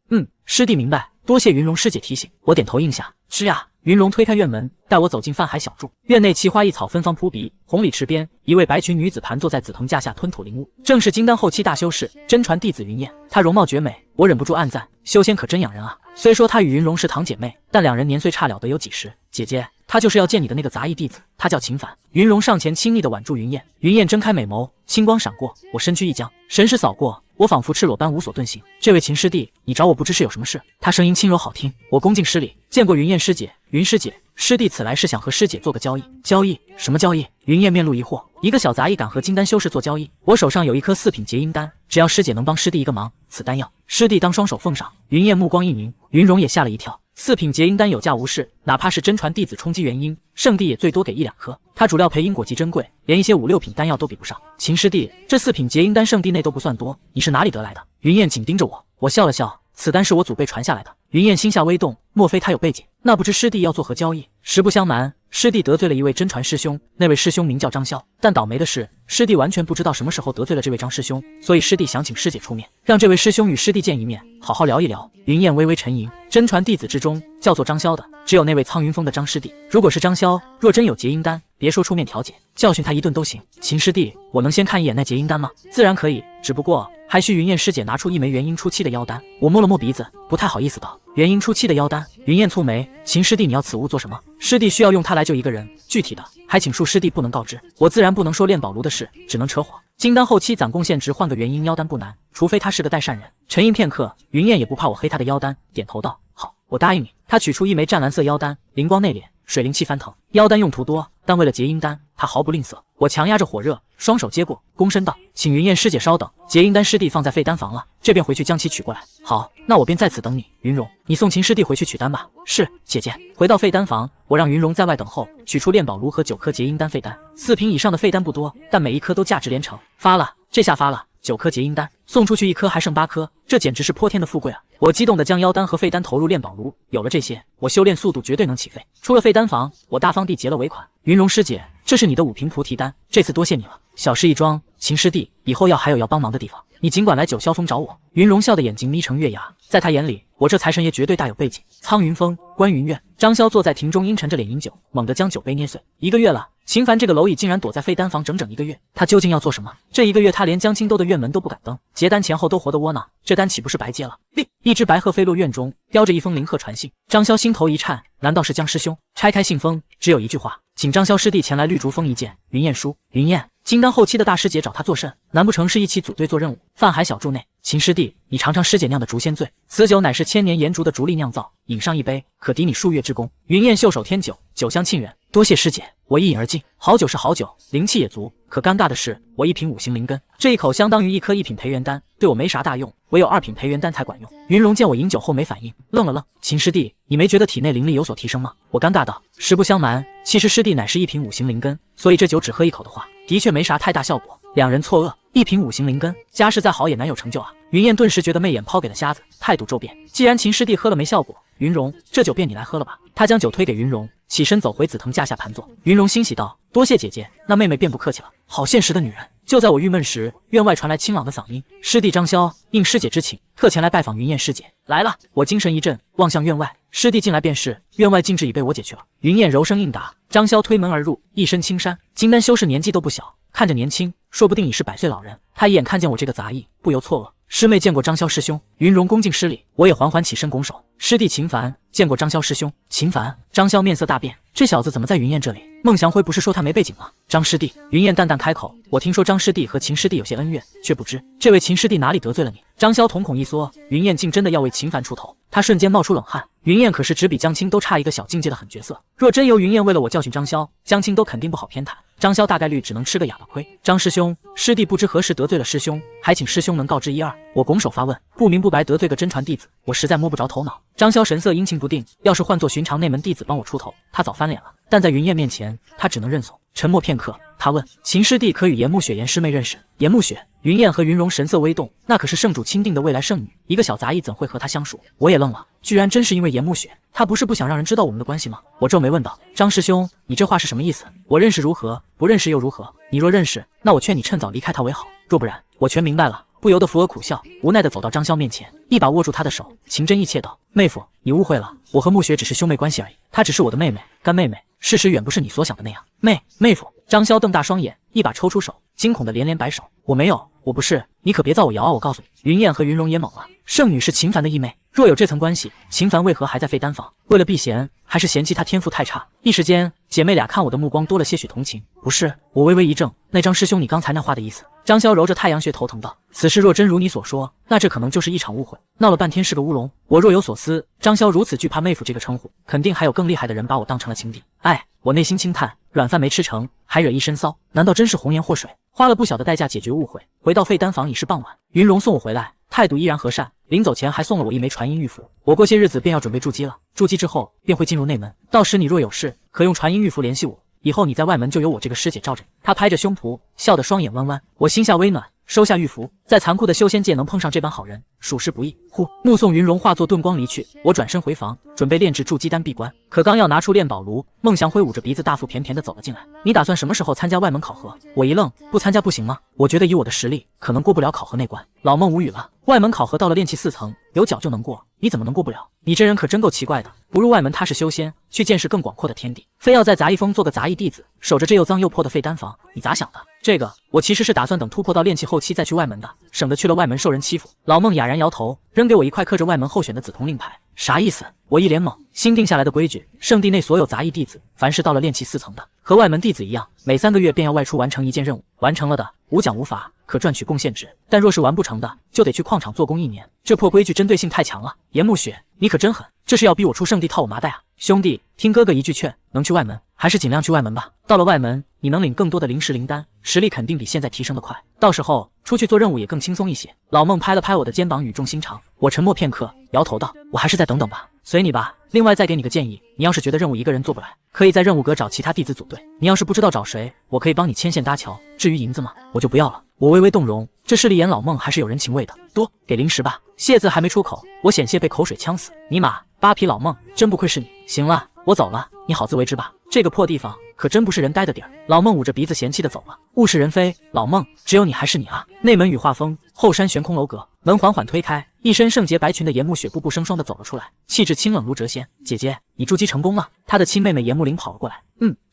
师弟明白，多谢云容师姐提醒。我点头应下。是呀，云龙推开院门，带我走进饭海小筑。院内奇花异草芬芳扑鼻，红里池边，一位白裙女子盘坐在紫藤架下吞吐灵物，正是金丹后期大修士真传弟子云燕。她容貌绝美，我忍不住暗赞：修仙可真养人啊！虽说她与云龙是堂姐妹，但两人年岁差了得有几十。姐姐，她就是要见你的那个杂役弟子，他叫秦凡。云龙上前亲昵地挽住云燕，云燕睁开美眸，青光闪过，我身躯一僵，神识扫过，我仿佛赤裸般无所遁形。这位秦师弟，你找我不知是有什么事？他声音轻柔好听，我恭敬施礼，见过云燕师姐。云师姐，师弟此来是想和师姐做个交易。交易？什么交易？云燕面露疑惑。一个小杂役敢和金丹修士做交易？我手上有一颗4品结阴丹，只要师姐能帮师弟一个忙，此丹药师弟当双手奉上。云燕目光一凝，云容也吓了一跳。4品结阴丹有价无市，哪怕是真传弟子冲击元婴，圣地也最多给1-2颗。它主料培因果极珍贵，连一些5、6品丹药都比不上。秦师弟，这4品结阴丹圣地内都不算多，你是哪里得来的？云燕紧盯着我，我笑了笑，此丹是我祖辈传下来的。云燕心下微动，莫非他有背景？那不知师弟要做何交易？实不相瞒，师弟得罪了一位真传师兄，那位师兄名叫张潇，但倒霉的是，师弟完全不知道什么时候得罪了这位张师兄，所以师弟想请师姐出面，让这位师兄与师弟见一面，好好聊一聊。云燕微微沉吟，真传弟子之中叫做张潇的，只有那位苍云峰的张师弟。如果是张潇，若真有结阴丹，别说出面调解，教训他一顿都行。秦师弟，我能先看一眼那结阴丹吗？自然可以，只不过还需云燕师姐拿出一枚元婴初期的妖丹。我摸了摸鼻子，不太好意思道：元婴初期的妖丹。云燕蹙眉，秦师弟你要此物做什么？师弟需要用它来救一个人，具体的还请恕师弟不能告知。我自然不能说炼宝炉的事，只能扯谎。金丹后期攒贡献值换个元婴妖丹不难，除非他是个代善人。沉吟片刻，云燕也不怕我黑他的妖丹，点头道：好，我答应你。他取出一枚湛蓝色妖丹，灵光内敛，水灵气翻腾。妖丹用途多，但为了结阴丹，他毫不吝啬。我强压着火热，双手接过，躬身道：请云燕师姐稍等，结阴丹师弟放在废丹房了，这便回去将其取过来。好，那我便在此等你。云容，你送秦师弟回去取丹吧。是，姐姐。回到废丹房，我让云容在外等候，取出炼宝炉和9颗结阴丹废丹。4品以上的废丹不多，但每一颗都价值连城。发了，这下发了。9颗结阴丹送出去1颗，还剩8颗，这简直是泼天的富贵啊！我激动地将妖丹和废丹投入炼宝炉，有了这些，我修炼速度绝对能起飞。出了废丹房，我大方地结了尾款。云容师姐，这是你的5瓶菩提丹，这次多谢你了。小事一桩，秦师弟，以后还有要帮忙的地方，你尽管来九霄峰找我。云容笑的眼睛眯成月牙，在他眼里，我这财神爷绝对大有背景。苍云峰，关云院，张潇坐在庭中，阴沉着脸饮酒，猛地将酒杯捏碎。1个月了，秦凡这个蝼蚁竟然躲在废丹房整整1个月，他究竟要做什么？这1个月他连江青兜的院门都不敢登，结丹前后都活得窝囊，这丹岂不是白结了？一只白鹤飞落院中，叼着一封灵鹤传信。张潇心头一颤，难道是江师兄？拆开信封，只有一句话：请张潇师弟前来绿竹峰一见。云燕书，云燕，金丹后期的大师姐找他作甚？难不成是一起组队做任务？范海小筑内，秦师弟，你尝尝师姐酿的竹仙醉，此酒乃是千年岩竹的竹粒酿造，饮上一杯，可抵你数月之功。云燕袖手添酒，酒香沁人，多谢师姐。我一饮而尽，好酒是好酒，灵气也足，可尴尬的是，我1瓶5行灵根，这一口相当于1颗1品培元丹，对我没啥大用，唯有2品培元丹才管用。云容见我饮酒后没反应，愣了愣，秦师弟，你没觉得体内灵力有所提升吗？我尴尬道，实不相瞒，其实师弟乃是1瓶5行灵根，所以这酒只喝1口的话，的确没啥太大效果。两人错愕，1瓶5行灵根，家世再好也难有成就啊。云燕顿时觉得媚眼抛给了瞎子，态度骤变。既然秦师弟喝了没效果，云容，这酒便你来喝了吧。他将酒推给云容，起身走回紫藤架下盘坐。云容欣喜道：多谢姐姐，那妹妹便不客气了。好现实的女人。就在我郁闷时，院外传来清朗的嗓音：师弟张潇应师姐之请，特前来拜访云燕师姐。来了。我精神一振，望向院外，师弟进来便是。院外禁制已被我解去了。云燕柔声应答。张潇推门而入，一身青衫，金丹修士年纪都不小，看着年轻，说不定已是100岁老人。他一眼看见我这个杂役，不由错愕。师妹见过张潇师兄。云容恭敬施礼，我也缓缓起身拱手。师弟秦凡见过张潇师兄。秦凡。张潇面色大变，这小子怎么在云燕这里？孟祥辉不是说他没背景吗？张师弟。云燕淡淡开口，我听说张师弟和秦师弟有些恩怨，却不知这位秦师弟哪里得罪了你。张潇瞳孔一缩，云燕竟真的要为秦凡出头，他瞬间冒出冷汗。云燕可是只比江青都差一个小境界的狠角色，若真由云燕为了我教训张潇，江青都肯定不好偏袒，张潇大概率只能吃个哑巴亏。张师兄，师弟不知何时得罪了师兄，还请师兄能告知一二。我拱手发问，不明不白得罪个真传弟子，我实在摸不着头脑。张潇神色阴晴不定，要是换作寻常内门弟子帮我出头，他早翻脸了，但在云燕面前，他只能认怂。沉默片刻，他问：秦师弟可与严慕雪严师妹认识？严慕雪。云燕和云容神色微动，那可是圣主钦定的未来圣女，一个小杂役怎会和她相熟？我也愣了，居然真是因为严慕雪，她不是不想让人知道我们的关系吗？我皱眉问道：张师兄，你这话是什么意思？我认识如何？不认识又如何？你若认识，那我劝你趁早离开她为好，若不然，我全明白了。不由得扶额苦笑，无奈地走到张潇面前，一把握住他的手，情真意切道：“妹夫，你误会了，我和慕雪只是兄妹关系而已，她只是我的妹妹，干妹妹。事实远不是你所想的那样。”妹夫，张潇瞪大双眼，一把抽出手，惊恐的连连摆手：“我没有，我不是，你可别造我谣啊！我告诉你，云燕和云容也懵了，圣女是秦凡的义妹，若有这层关系，秦凡为何还在废丹坊？为了避嫌，还是嫌弃她天赋太差？”一时间，姐妹俩看我的目光多了些许同情。不是，我微微一怔，那张师兄你刚才那话的意思？张潇揉着太阳穴头疼道：“此事若真如你所说，那这可能就是一场误会，闹了半天是个乌龙。我若有所思，张潇如此惧怕妹夫这个称呼，肯定还有更厉害的人把我当成了情敌。哎，我内心轻叹，软饭没吃成，还惹一身骚，难道真是红颜祸水？花了不小的代价解决误会。”回到废丹坊已是傍晚，云容送我回来，态度依然和善，临走前还送了我一枚传音玉符。我过些日子便要准备筑基了，筑基之后便会进入内门，到时你若有事，可用传音玉符联系我。以后你在外门就有我这个师姐罩着你。他拍着胸脯，笑得双眼弯弯。我心下微暖，收下玉符。在残酷的修仙界能碰上这般好人，属实不易。呼，目送云容化作遁光离去，我转身回房，准备炼制筑基丹闭关。可刚要拿出炼宝炉，孟祥挥舞着鼻子，大腹便便地走了进来。你打算什么时候参加外门考核？我一愣，不参加不行吗？我觉得以我的实力，可能过不了考核那关。老孟无语了，外门考核到了炼气4层，有脚就能过，你怎么能过不了？你这人可真够奇怪的，不入外门踏实修仙，去见识更广阔的天地，非要在杂役峰做个杂役弟子，守着这又脏又破的废丹房，你咋想的？这个我其实是打算等突破到炼气后期再去外门的，省得去了外门受人欺负。老孟哑然摇头，扔给我一块刻着外门候选的紫铜令牌。啥意思？我一脸懵。新定下来的规矩，圣地内所有杂役弟子，凡是到了炼气4层的，和外门弟子一样，每3个月便要外出完成一件任务，完成了的无奖无罚，可赚取贡献值，但若是完不成的，就得去矿场做工1年。这破规矩针对性太强了。严慕雪，你可真狠，这是要逼我出圣地套我麻袋啊！兄弟，听哥哥一句劝，能去外门还是尽量去外门吧。到了外门，你能领更多的灵石灵丹，实力肯定比现在提升得快，到时候出去做任务也更轻松一些。老孟拍了拍我的肩膀，语重心长。我沉默片刻，摇头道：“我还是再等等吧，随你吧。另外再给你个建议，你要是觉得任务一个人做不来，可以在任务阁找其他弟子组队。你要是不知道找谁，我可以帮你牵线搭桥。至于银子嘛，我就不要了。”我微微动容，这势利眼老孟还是有人情味的。多给零食吧。谢字还没出口，我险些被口水呛死。尼玛，扒皮老孟，真不愧是你。行了，我走了，你好自为之吧。这个破地方可真不是人待的地儿。老孟捂着鼻子嫌弃的走了。物是人非，老孟，只有你还是你啊。内门羽化峰，后山悬空楼阁，门缓缓推开，一身圣洁白裙的严慕雪步步生霜的走了出来，气质清冷如谪仙。姐姐，你筑基成功了。她的亲妹妹严慕灵跑了过来。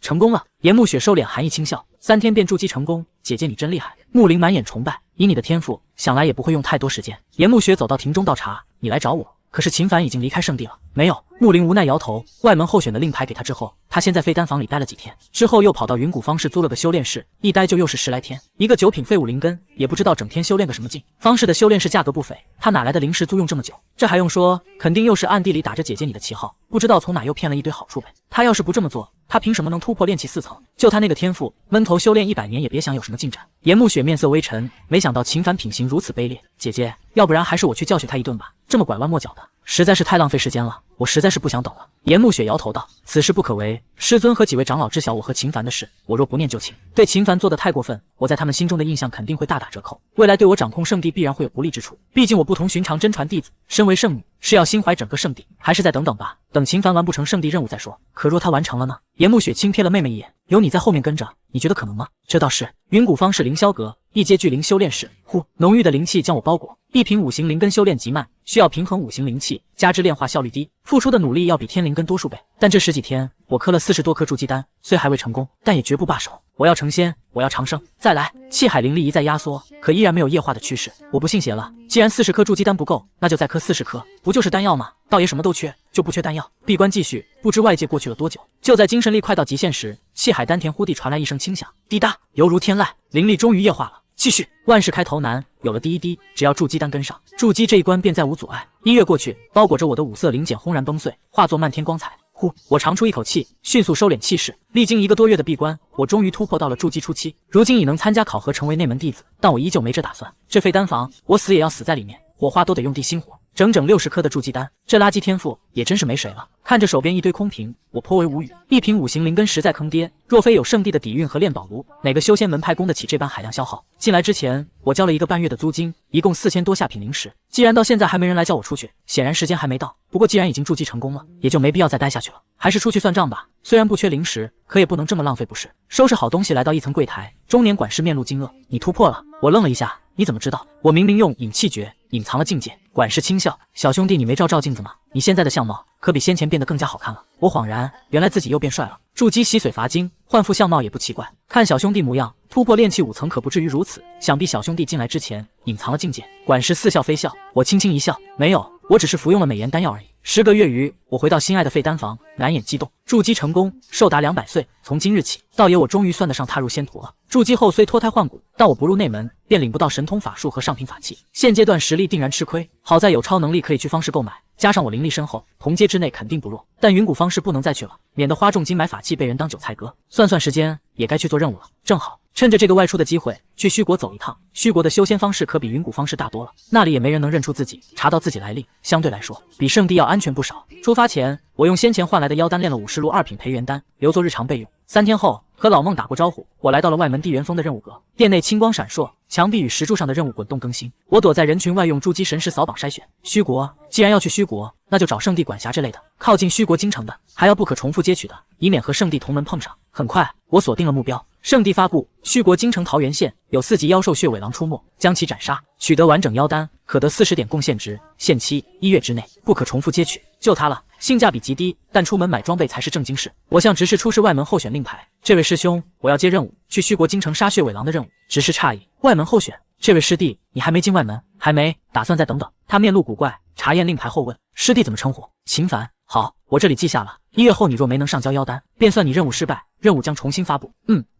成功了。严慕雪收敛寒意轻笑，3天便筑基成功，姐姐你真厉害。慕灵满眼崇拜，以你的天赋，想来也不会用太多时间。严慕雪走到亭中倒茶，你来找我。可是秦凡已经离开圣地了。没有。穆灵无奈摇头，外门候选的令牌给他之后，他先在废丹房里待了几天，之后又跑到云谷方氏租了个修炼室，一待就又是10来天。一个9品废物灵根，也不知道整天修炼个什么劲。方氏的修炼室价格不菲，他哪来的灵石租用这么久？这还用说，肯定又是暗地里打着姐姐你的旗号，不知道从哪又骗了一堆好处呗。他要是不这么做，他凭什么能突破炼气4层？就他那个天赋，闷头修炼100年也别想有什么进展。严慕雪面色微沉，没想到秦凡品行如此卑劣。姐姐，要不然还是我去教训他一顿吧，这么拐弯抹角的，实在是太浪费时间了。我实在是不想等了。严慕雪摇头道：“此事不可为，师尊和几位长老知晓我和秦凡的事，我若不念就轻。对秦凡做得太过分，我在他们心中的印象肯定会大打折扣。未来对我掌控圣地必然会有不利之处。毕竟我不同寻常真传弟子，身为圣女，是要心怀整个圣地。还是再等等吧，等秦凡完不成圣地任务再说。可若他完成了呢？”严慕雪轻瞥了妹妹一眼：“有你在后面跟着，你觉得可能吗？”这倒是。云谷方是凌霄阁，一阶巨灵修炼室。呼，浓郁的灵气将我包裹。一品5行灵根修炼极慢，需要平衡5行灵气，加之炼化效率低，付出的努力要比天灵根多数倍。但这10几天，我磕了40多颗筑基丹，虽还未成功，但也绝不罢手。我要成仙，我要长生。再来，气海灵力一再压缩，可依然没有液化的趋势。我不信邪了，既然40颗筑基丹不够，那就再磕40颗，不就是丹药吗？道爷什么都缺，就不缺丹药。闭关继续，不知外界过去了多久。就在精神力快到极限时，气海丹田忽地传来一声轻响，滴答，犹如天籁，灵力终于液化了。继续，万事开头难，有了第一滴，只要筑基丹跟上，筑基这一关便再无阻碍。1月过去，包裹着我的5色灵茧轰然崩碎，化作漫天光彩。呼，我长出一口气，迅速收敛气势。历经1个多月的闭关，我终于突破到了筑基初期，如今已能参加考核，成为内门弟子。但我依旧没这打算，这废丹房，我死也要死在里面，火花都得用地心火。整整60颗的筑基丹，这垃圾天赋也真是没谁了。看着手边一堆空瓶，我颇为无语。一瓶5行灵根实在坑爹，若非有圣地的底蕴和炼宝炉，哪个修仙门派供得起这般海量消耗？进来之前，我交了1个半月的租金，一共4000多下品灵石。既然到现在还没人来叫我出去，显然时间还没到。不过既然已经筑基成功了，也就没必要再待下去了，还是出去算账吧。虽然不缺灵石，可也不能这么浪费，不是？收拾好东西，来到一层柜台，中年管事面露惊愕：“你突破了？”我愣了一下，你怎么知道？我明明用隐气诀隐藏了境界。管事轻笑：“小兄弟，你没照镜子吗？你现在的相貌可比先前变得更加好看了。”我恍然，原来自己又变帅了。筑基洗髓伐精，换副相貌也不奇怪。看小兄弟模样，突破炼气5层可不至于如此。想必小兄弟进来之前隐藏了境界。管事似笑非笑，我轻轻一笑：“没有，我只是服用了美颜丹药而已。”10个月余，我回到心爱的废丹房，难掩激动。筑基成功，寿达200岁。从今日起，道爷我终于算得上踏入仙途了。筑基后虽脱胎换骨，但我不入内门，便领不到神通法术和上品法器。现阶段实力定然吃亏。好在有超能力可以去方氏购买，加上我灵力深厚，同阶之内肯定不弱。但云谷方氏不能再去了，免得花重金买法器被人当韭菜割。算算时间，也该去做任务了。正好趁着这个外出的机会，去虚国走一趟。虚国的修仙方式可比云谷方式大多了，那里也没人能认出自己，查到自己来历，相对来说比圣地要安全不少。出发前，我用先前换来的妖丹炼了50路2品培元丹，留作日常备用。3天后，和老孟打过招呼，我来到了外门地元峰的任务阁。殿内青光闪烁，墙壁与石柱上的任务滚动更新。我躲在人群外，用筑基神识扫榜筛选。虚国，既然要去虚国，那就找圣地管辖之类的，靠近虚国京城的，还要不可重复接取的，以免和圣地同门碰上。很快，我锁定了目标。圣地发布：虚国京城桃源县有4级妖兽血尾狼出没，将其斩杀。取得完整妖丹，可得40点贡献值，限期1月之内，不可重复接取。就它了，性价比极低，但出门买装备才是正经事。我向执事出示外门候选令牌：这位师兄，我要接任务，去虚国京城杀血尾狼的任务。执事诧异：外门候选？这位师弟，你还没进外门？还没，打算再等等。他面露古怪，查验令牌后问：师弟怎么称呼？秦凡。好，我这里记下了。1月后你若没能上交妖丹，便算你任务失败，任务将重新发布。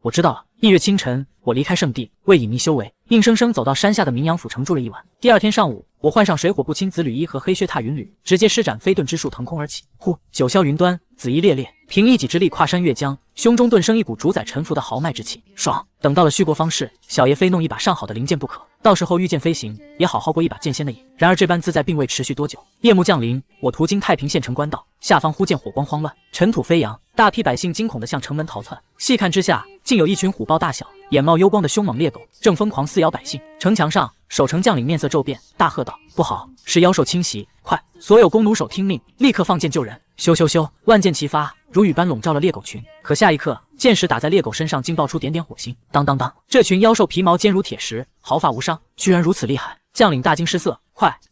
我知道了。1月清晨，我离开圣地，为隐秘修为，硬生生走到山下的名扬府城住了一晚。第2天上午，我换上水火不侵紫履衣和黑血踏云履，直接施展飞遁之术腾空而起。呼，九霄云端，紫衣猎猎，凭一己之力跨山越江，胸中顿生一股主宰臣服的豪迈之气。爽！等到了虚国方士，小爷非弄一把上好的灵剑不可。到时候御剑飞行，也好好过一把剑仙的瘾。然而这般自在并未持续多久，夜幕降临，我途经太平县城官道，下方忽见火光慌乱，尘土飞扬，大批百姓惊恐地向城门逃窜。细看之下，竟有一群虎豹大小、眼冒幽光的凶猛猎狗，正疯狂撕咬百姓。城墙上，守城将领面色骤变，大喝道：“不好，是妖兽侵袭！快，所有弓弩手听命，立刻放箭救人！”咻咻咻，万箭齐发，如雨般笼罩了猎狗群。可下一刻，箭矢打在猎狗身上，竟爆出点点火星。当当当，这群妖兽皮毛坚如铁石，毫发无伤，居然如此厉害！将领大惊失色，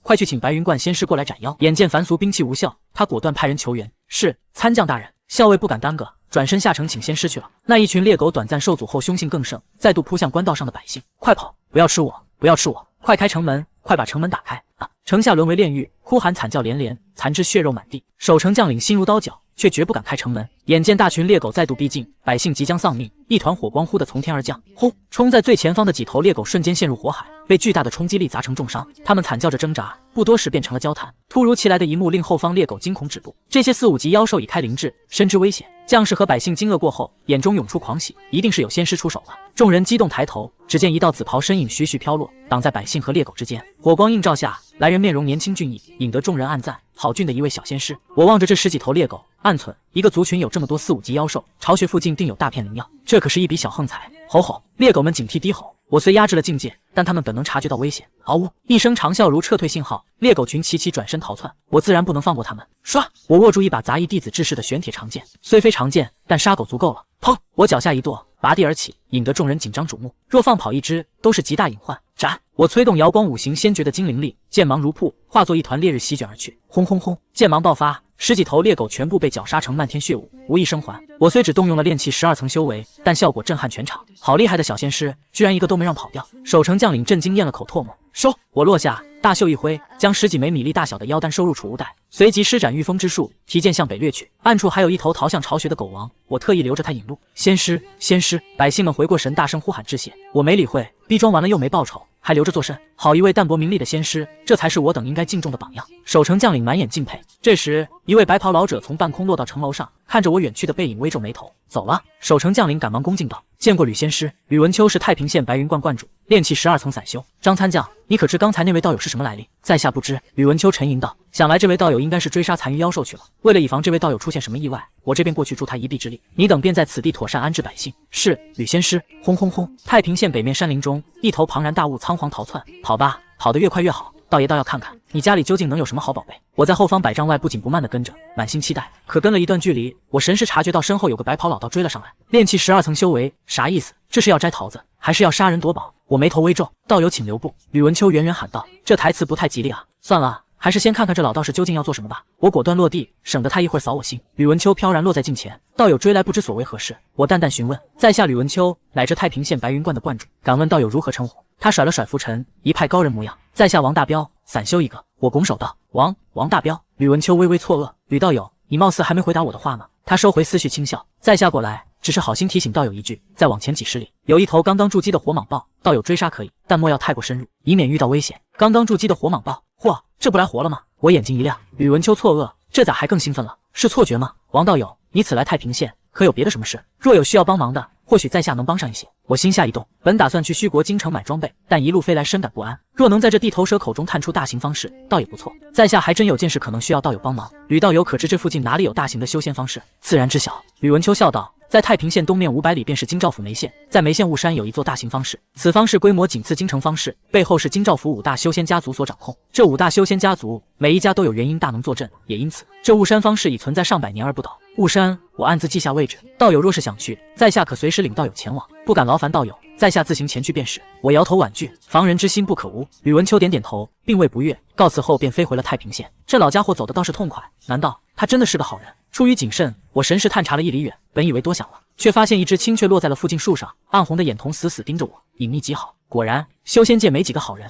快去请白云观仙师过来斩妖！眼见凡俗兵器无效，他果断派人求援。是，参将大人。校尉不敢耽搁，转身下城请仙师去了。那一群猎狗短暂受阻后，凶性更盛，再度扑向官道上的百姓。快跑！不要吃我！不要吃我！快开城门！快把城门打开！啊！城下沦为炼狱，哭喊惨叫连连，残肢血肉满地。守城将领心如刀绞，却绝不敢开城门。眼见大群猎狗再度逼近，百姓即将丧命，一团火光忽地从天而降，轰！冲在最前方的几头猎狗瞬间陷入火海，被巨大的冲击力砸成重伤。他们惨叫着挣扎，不多时变成了焦炭。突如其来的一幕令后方猎狗惊恐止步。这些4、5级妖兽已开灵智，深知危险。将士和百姓惊愕过后，眼中涌出狂喜，一定是有仙师出手了。众人激动抬头，只见一道紫袍身影徐徐飘落，挡在百姓和猎狗之间。火光映照下，来人面容年轻俊逸，引得众人暗赞：好俊的一位小仙师。我望着这10几头猎狗，暗忖：一个族群有这么多4、5级妖兽，巢穴附近定有大片灵药，这可是一笔小横财。吼吼！猎狗们警惕低吼。我虽压制了境界，但他们本能察觉到危险。嗷呜！一声长啸如撤退信号，猎狗群齐齐转身逃窜。我自然不能放过他们。唰！我握住一把杂役弟子制式的玄铁长剑，虽非长剑，但杀狗足够了。砰！我脚下一跺，拔地而起，引得众人紧张瞩目。若放跑一只，都是极大隐患。斩！我催动瑶光5行先觉的精灵力，剑芒如瀑，化作一团烈日席卷而去。轰轰轰！剑芒爆发，10几头猎狗全部被绞杀成漫天血雾，无一生还。我虽只动用了炼气12层修为，但效果震撼全场。好厉害的小仙师，居然一个都没让跑掉。守城将领震惊咽了口唾沫。收！我落下，大袖一挥，将10几枚米粒大小的妖丹收入储物袋，随即施展御风之术，提剑向北掠去。暗处还有一头逃向巢穴的狗王，我特意留着他引路。仙师，仙师！百姓们回过神，大声呼喊致谢。我没理会，逼装完了又没报酬，还留着作甚？好一位淡泊名利的仙师，这才是我等应该敬重的榜样。守城将领满眼敬佩。这时，一位白袍老者从半空落到城楼上，看着我远去的背影，微皱眉头。走了。守城将领赶忙恭敬道：见过吕仙师。吕文秋是太平县白云观观主，炼气12层散修。张参将，你可知刚才那位道友是什么来历？在下不知。宇文秋沉吟道，想来这位道友应该是追杀残余妖兽去了。为了以防这位道友出现什么意外，我这边过去助他一臂之力，你等便在此地妥善安置百姓。是，吕仙师。轰轰轰！太平县北面山林中，一头庞然大物仓皇逃窜。跑吧，跑得越快越好。道爷倒要看看你家里究竟能有什么好宝贝。我在后方100丈外不紧不慢地跟着，满心期待。可跟了一段距离，我神识察觉到身后有个白袍老道追了上来。炼气12层修为，啥意思？这是要摘桃子，还是要杀人夺宝？我眉头微皱，道友请留步。宇文秋远远喊道，这台词不太吉利啊。算了，还是先看看这老道士究竟要做什么吧。我果断落地，省得他一会儿扫我兴。宇文秋飘然落在近前，道友追来不知所为何事。我淡淡询问，在下吕文秋，乃这太平县白云观的观主，敢问道友如何称呼？他甩了甩拂尘，一派高人模样。在下王大彪，散修一个。我拱手道，王大彪。吕文秋微微错愕，吕道友，你貌似还没回答我的话呢。他收回思绪轻笑，在下过来只是好心提醒道友一句，再往前几十里有一头刚刚筑基的火蟒豹，道友追杀可以，但莫要太过深入，以免遇到危险。刚刚筑基的火蟒豹，嚯，这不来活了吗？我眼睛一亮，宇文秋错愕，这咋还更兴奋了？是错觉吗？王道友，你此来太平县可有别的什么事？若有需要帮忙的，或许在下能帮上一些。我心下一动，本打算去虚国京城买装备，但一路飞来深感不安。若能在这地头蛇口中探出大型方式，倒也不错。在下还真有件事可能需要道友帮忙。吕道友可知这附近哪里有大型的修仙方式？自然知晓。宇文秋笑道，在太平县东面500里便是京兆府梅县，在梅县雾山有一座大型方式，此方式规模仅次京城方式，背后是京兆府5大修仙家族所掌控。这5大修仙家族每一家都有元婴大能坐镇，也因此这雾山方式已存在上百年而不倒。雾山，我暗自记下位置，道友若是想去，在下可随时领道友前往，不敢劳烦道友，在下自行前去便是。我摇头婉拒，防人之心不可无。宇文秋点点头，并未不悦，告辞后便飞回了太平县。这老家伙走得倒是痛快，难道他真的是个好人？出于谨慎，我神识探查了1里远，本以为多想了，却发现一只青雀落在了附近树上，暗红的眼瞳死死盯着我，隐秘极好。果然，修仙界没几个好人。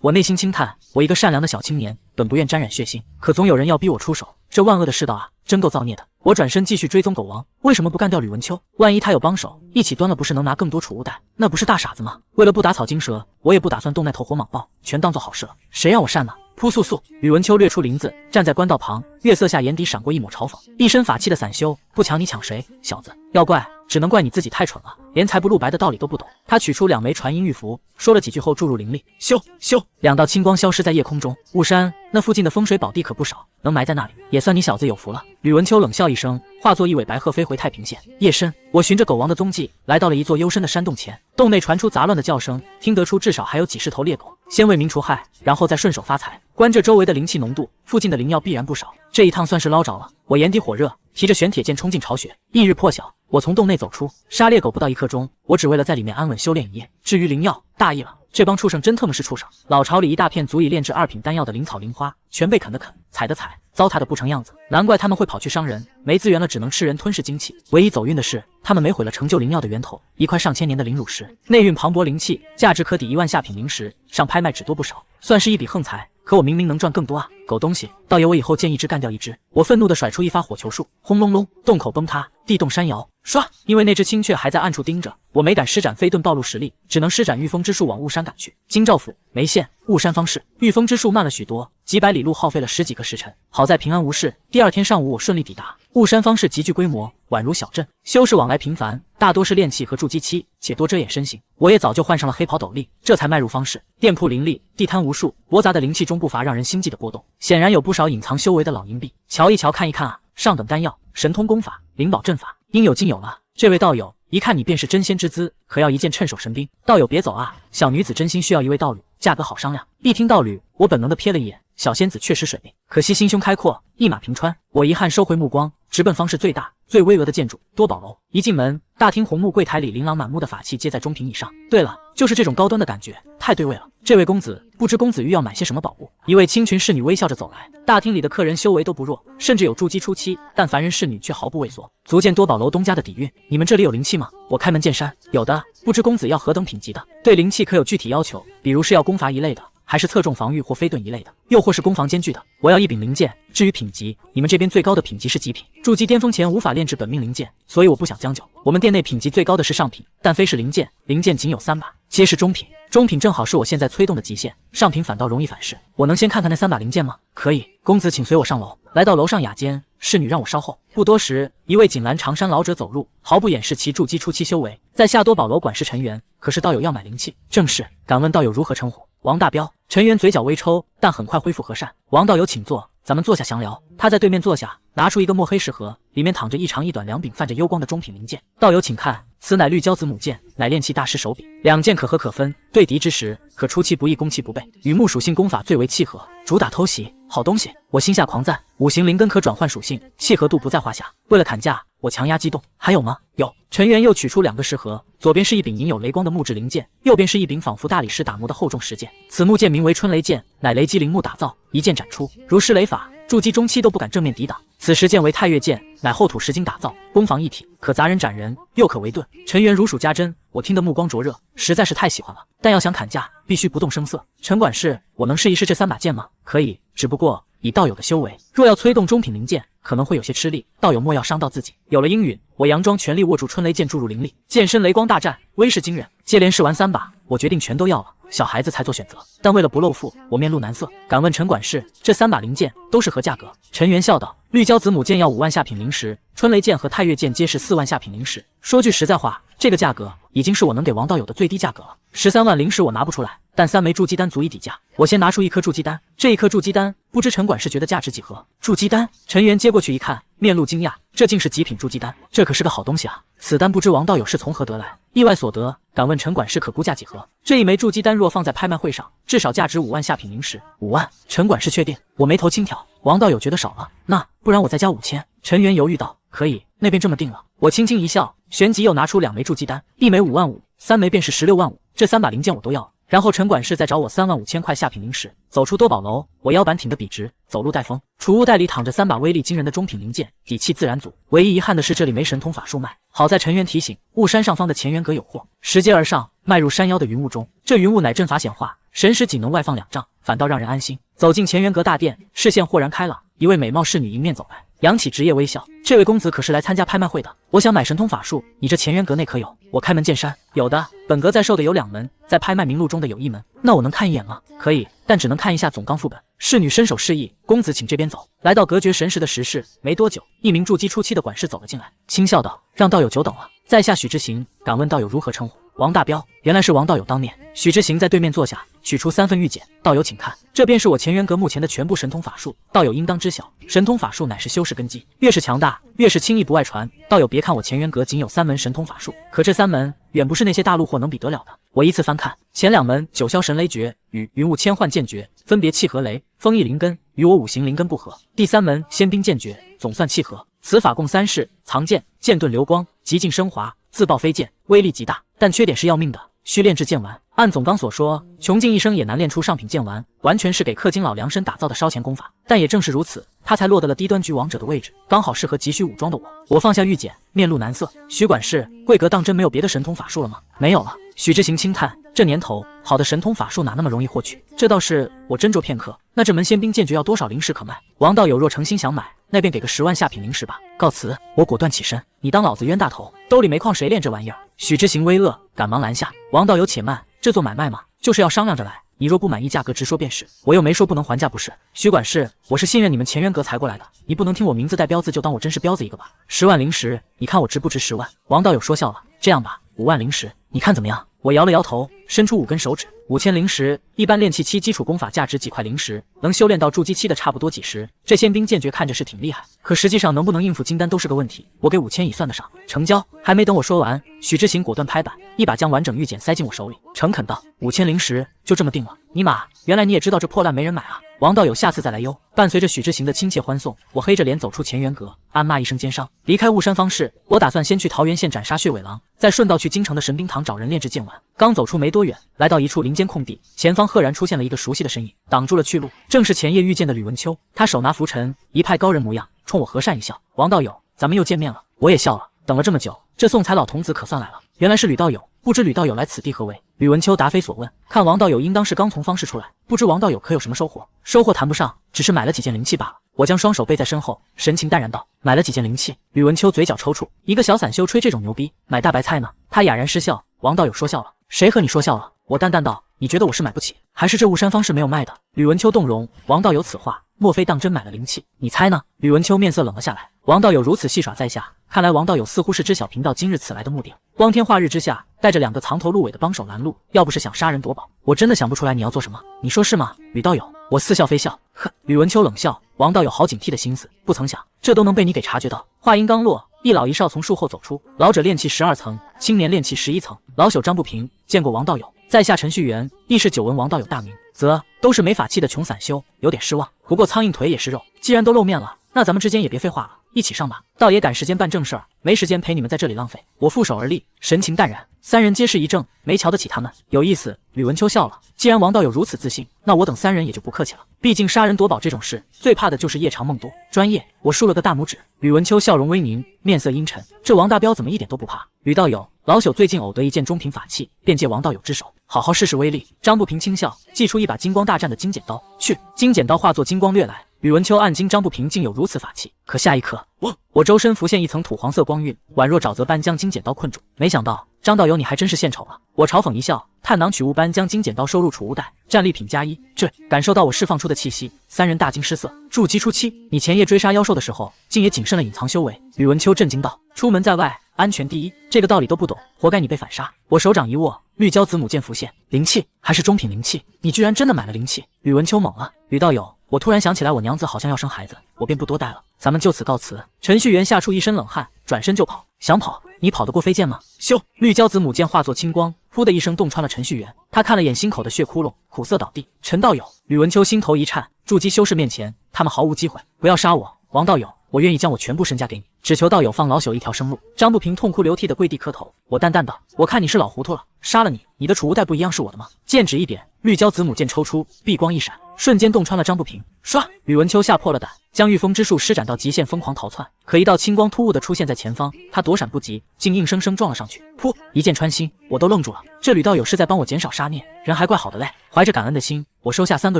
我内心轻叹，我一个善良的小青年，本不愿沾染血腥，可总有人要逼我出手，这万恶的世道啊，真够造孽的。我转身继续追踪狗王，为什么不干掉吕文秋？万一他有帮手，一起端了不是能拿更多储物袋？那不是大傻子吗？为了不打草惊蛇，我也不打算动那头火蟒豹，全当做好事了。谁让我善呢？扑簌簌！吕文秋掠出林子，站在官道旁，月色下眼底闪过一抹嘲讽。一身法器的散修，不抢你抢谁？小子，要怪只能怪你自己太蠢了，连财不露白的道理都不懂。他取出2枚传音玉符，说了几句后注入灵力，咻咻，2道青光消失在夜空中。雾山那附近的风水宝地可不少，能埋在那里，也算你小子有福了。吕文秋冷笑一声，化作一尾白鹤飞回太平县。夜深，我循着狗王的踪迹，来到了一座幽深的山洞前。洞内传出杂乱的叫声，听得出至少还有几十头猎狗。先为民除害，然后再顺手发财。观这周围的灵气浓度，附近的灵药必然不少。这一趟算是捞着了。我眼底火热，提着玄铁剑冲进巢穴。翌日破晓，我从洞内走出，杀猎狗不到1刻钟，我只为了在里面安稳修炼一夜。至于灵药，大意了。这帮畜生真他妈是畜生！老巢里一大片足以炼制2品丹药的灵草灵花，全被啃的啃，采的采，糟蹋的不成样子。难怪他们会跑去伤人，没资源了只能吃人吞噬精气。唯一走运的是，他们没毁了成就灵药的源头，一块上千年的灵乳石，内蕴磅礴灵气，价值可抵1万下品灵石，上拍卖只多不少，算是一笔横财。可我明明能赚更多啊！狗东西，道爷我以后见一只干掉一只。我愤怒地甩出一发火球术，轰隆隆，洞口崩塌，地动山摇。唰！因为那只青雀还在暗处盯着，我没敢施展飞遁暴露实力，只能施展御风之术往雾山赶去。京兆府梅县雾山方士，御风之术慢了许多，几百里路耗费了10几个时辰，好在平安无事。第2天上午我顺利抵达。雾山方士极具规模，宛如小镇，修士往来频繁，大多是炼器和筑基期，且多遮掩身形。我也早就换上了黑袍斗笠，这才迈入方士。店铺林立，地摊无数，驳杂的灵气中不乏让人心悸的波动，显然有不少隐藏修为的老阴币。瞧一瞧，看一看啊，上等丹药、神通功法、灵宝阵法，应有尽有了。这位道友，一看你便是真仙之姿，可要一件趁手神兵。道友别走啊，小女子真心需要一位道侣，价格好商量。一听道侣，我本能的瞥了一眼，小仙子确实水灵，可惜心胸开阔，一马平川。我遗憾收回目光，直奔方士最大最巍峨的建筑多宝楼。一进门，大厅红木柜台里琳琅满目的法器皆在中品以上。对了，就是这种高端的感觉，太对味了。这位公子，不知公子欲要买些什么宝物？一位清群侍女微笑着走来。大厅里的客人修为都不弱，甚至有筑基初期，但凡人侍女却毫不畏缩，足见多宝楼东家的底蕴。你们这里有灵气吗？我开门见山，有的。不知公子要何等品级的？对灵气可有具体要求？比如是要功法一类的，还是侧重防御或飞盾一类的，又或是攻防兼具的？我要一柄零件。至于品级，你们这边最高的品级是几品？筑基巅峰前无法炼制本命零件，所以我不想将就。我们店内品级最高的是上品，但非是零件，零件仅有3把，皆是中品。中品正好是我现在催动的极限，上品反倒容易反噬。我能先看看那3把零件吗？可以，公子请随我上楼。来到楼上雅间，侍女让我稍后。不多时，一位锦兰长衫老者走入，毫不掩饰其筑基初期修为，在夏多宝楼管事陈元。可是道友要买灵器，正是。敢问道友如何称呼？王大彪。陈元嘴角微抽，但很快恢复和善。王道友请坐，咱们坐下详聊。他在对面坐下，拿出一个墨黑石盒，里面躺着一长一短2柄泛着幽光的中品灵剑。道友请看，此乃绿胶子母剑，乃炼器大师手笔。2剑可合可分，对敌之时可出其不意，攻其不备，与木属性功法最为契合，主打偷袭。好东西，我心下狂赞。5行灵根可转换属性，契合度不在话下。为了砍价，我强压激动。还有吗？有。陈元又取出2个石盒，左边是一柄隐有雷光的木质灵剑，右边是一柄仿佛大理石打磨的厚重石剑。此木剑名为春雷剑，乃雷击灵木打造，一剑斩出，如施雷法，筑基中期都不敢正面抵挡。此石剑为太岳剑，乃厚土石晶打造，攻防一体，可砸人斩人，又可为盾。陈元如数家珍，我听得目光灼热，实在是太喜欢了。但要想砍价，必须不动声色。陈管事，我能试一试这3把剑吗？可以，只不过以道友的修为，若要催动中品灵剑，可能会有些吃力，道友莫要伤到自己。有了应允，我佯装全力握住春雷剑注入灵力，剑身雷光大战，威势惊人。接连试完3把，我决定全都要了。小孩子才做选择，但为了不露富，我面露难色。敢问陈管事，这3把灵剑都是何价格？陈元笑道：绿胶子母剑要5万下品灵石，春雷剑和太岳剑皆是4万下品灵石。说句实在话，这个价格已经是我能给王道友的最低价格了。13万灵石我拿不出来，但3枚筑基丹足以抵价。我先拿出1颗筑基丹，这1颗筑基丹不知陈管事觉得价值几何？筑基丹，陈元接过去一看，面露惊讶，这竟是极品筑基丹，这可是个好东西啊！此丹不知王道友是从何得来，意外所得。敢问陈管事可估价几何？这一枚筑基丹若放在拍卖会上，至少价值5万下品灵石。5万？陈管事确定？我眉头轻挑。王道友觉得少了，那不然我再加5000。陈元犹豫道：可以，那便这么定了。我轻轻一笑，旋即又拿出2枚筑基丹，1枚5万5，3枚便是16万5。这3把零件我都要了。然后陈管事再找我3万5千块下品灵石。走出多宝楼，我腰板挺得笔直，走路带风。储物袋里躺着3把威力惊人的中品灵剑，底气自然足。唯一遗憾的是这里没神通法术卖。好在陈元提醒，雾山上方的乾元阁有货。拾阶而上，迈入山腰的云雾中，这云雾乃阵法显化，神识仅能外放2丈，反倒让人安心。走进乾元阁大殿，视线豁然开朗，一位美貌侍女迎面走来，扬起职业微笑。这位公子可是来参加拍卖会的？我想买神通法术，你这乾元阁内可有？我开门见山，有的。本阁在售的有2门，在拍卖名录中的有1门。那我能看一眼吗？可以，但只能看一下总纲副本。侍女伸手示意，公子请这边走。来到隔绝神识的石室，没多久，一名筑基初期的管事走了进来，轻笑道：让道友久等了。在下许之行，敢问道友如何称呼？王大彪。原来是王道友当面。许之行在对面坐下，取出3份玉简，道友请看，这便是我乾元阁目前的全部神通法术，道友应当知晓，神通法术乃是修士根基，越是强大，越是轻易不外传。道友别看我乾元阁仅有3门神通法术，可这3门远不是那些大陆货能比得了的。我依次翻看，前2门九霄神雷诀与云雾千幻剑诀，分别契合雷、风翼灵根，与我5行灵根不合。第3门仙兵剑诀总算契合，此法共3式：藏剑、剑盾流光、极尽升华、自爆飞剑，威力极大，但缺点是要命的，需炼制剑丸。按总纲所说，穷尽一生也难炼出上品剑丸，完全是给氪金老量身打造的烧钱功法。但也正是如此，他才落得了低端局王者的位置，刚好适合急需武装的我。我放下玉简，面露难色。许管事，贵阁当真没有别的神通法术了吗？没有了。许之行轻叹，这年头，好的神通法术哪那么容易获取？这倒是。我斟酌片刻，那这门仙兵剑诀要多少灵石可卖？王道友若诚心想买，那便给个10万下品灵石吧。告辞。我果断起身。你当老子冤大头？兜里没矿谁练这玩意儿？许之行微愕，赶忙拦下。王道友且慢，这做买卖嘛，就是要商量着来。你若不满意价格，直说便是。我又没说不能还价，不是？许管事，我是信任你们乾元阁才过来的，你不能听我名字带彪字就当我真是彪子一个吧？10万灵石，你看我值不值10万？王道友说笑了。这样吧，5万灵石，你看怎么样？我摇了摇头，伸出5根手指。5000灵石，一般炼器期基础功法价值几块灵石，能修炼到筑基期的差不多几十。这仙兵剑诀看着是挺厉害，可实际上能不能应付金丹都是个问题。我给5000已算得上，成交。还没等我说完，许之行果断拍板，一把将完整玉简塞进我手里，诚恳道：5000灵石就这么定了。尼玛，原来你也知道这破烂没人买啊！王道友下次再来哟。伴随着许之行的亲切欢送，我黑着脸走出乾元阁，暗骂一声奸商，离开雾山方士。我打算先去桃源县斩杀血尾狼，再顺道去京城的神兵堂找人炼制剑丸。刚走出没多远，来到一处林间空地，前方赫然出现了一个熟悉的身影，挡住了去路。正是前夜遇见的吕文秋，他手拿拂尘，一派高人模样，冲我和善一笑：王道友，咱们又见面了。我也笑了，等了这么久，这送财老头子可算来了。原来是吕道友，不知吕道友来此地何为？吕文秋答非所问，看王道友应当是刚从方氏出来，不知王道友可有什么收获？收获谈不上，只是买了几件灵器罢了。我将双手背在身后，神情淡然道：买了几件灵器。吕文秋嘴角抽搐，一个小散修吹这种牛逼，买大白菜呢？他哑然失笑。王道友说笑了，谁和你说笑了？我淡淡道：你觉得我是买不起，还是这雾山方是没有卖的？吕文秋动容，王道友此话莫非当真买了灵器？你猜呢？吕文秋面色冷了下来。王道友如此戏耍在下，看来王道友似乎是知晓贫道今日此来的目的。光天化日之下，带着2个藏头露尾的帮手拦路，要不是想杀人夺宝，我真的想不出来你要做什么。你说是吗，吕道友？我似笑非笑。呵，吕文秋冷笑。王道友好警惕的心思，不曾想这都能被你给察觉到。话音刚落，一老一少从树后走出，老者炼气12层，青年炼气11层。老朽张不平见过王道友，在下程序员亦是久闻王道友大名，则都是没法器的穷散修，有点失望。不过苍蝇腿也是肉，既然都露面了，那咱们之间也别废话了，一起上吧。道爷赶时间办正事儿，没时间陪你们在这里浪费。我负手而立，神情淡然。3人皆是一怔，没瞧得起他们，有意思。吕文秋笑了，既然王道友如此自信，那我等3人也就不客气了。毕竟杀人夺宝这种事，最怕的就是夜长梦多。专业，我竖了个大拇指。吕文秋笑容微狞，面色阴沉。这王大彪怎么一点都不怕？吕道友，老朽最近偶得一件中品法器，便借王道友之手，好好试试威力。张不平轻笑，祭出一把金光大战的金剪刀。去！金剪刀化作金光掠来。吕文秋暗惊张不平竟有如此法器，可下一刻，我周身浮现一层土黄色光晕，宛若沼泽般将金剪刀困住。没想到张道友你还真是献丑了。我嘲讽一笑，探囊取物般将金剪刀收入储物袋，战利品+1。这感受到我释放出的气息，3人大惊失色。筑基初期，你前夜追杀妖兽的时候，竟也谨慎了隐藏修为。吕文秋震惊道：出门在外，安全第一，这个道理都不懂，活该你被反杀。我手掌一握，绿胶子母剑浮现，灵气还是中品灵气？你居然真的买了灵气？吕文秋懵了。吕道友，我突然想起来我娘子好像要生孩子，我便不多待了，咱们就此告辞。程序员吓出一身冷汗，转身就跑。想跑？你跑得过飞剑吗？咻！绿胶子母剑化作青光，噗的一声洞穿了程序员。他看了眼心口的血窟窿，苦涩倒地。陈道友，吕文秋心头一颤，筑基修士面前，他们毫无机会。不要杀我，王道友，我愿意将我全部身家给你，只求道友放老朽一条生路。张不平痛哭流涕的跪地磕头。我淡淡道：我看你是老糊涂了，杀了你，你的储物袋不一样是我的吗？剑指一点，绿胶子母剑抽出，碧光一闪，瞬间洞穿了张不平。唰！吕文秋吓破了胆，将御风之术施展到极限，疯狂逃窜。可一道青光突兀的出现在前方，他躲闪不及，竟硬生生撞了上去。噗！一剑穿心，我都愣住了。这吕道友是在帮我减少杀孽，人还怪好的嘞。怀着感恩的心，我收下3个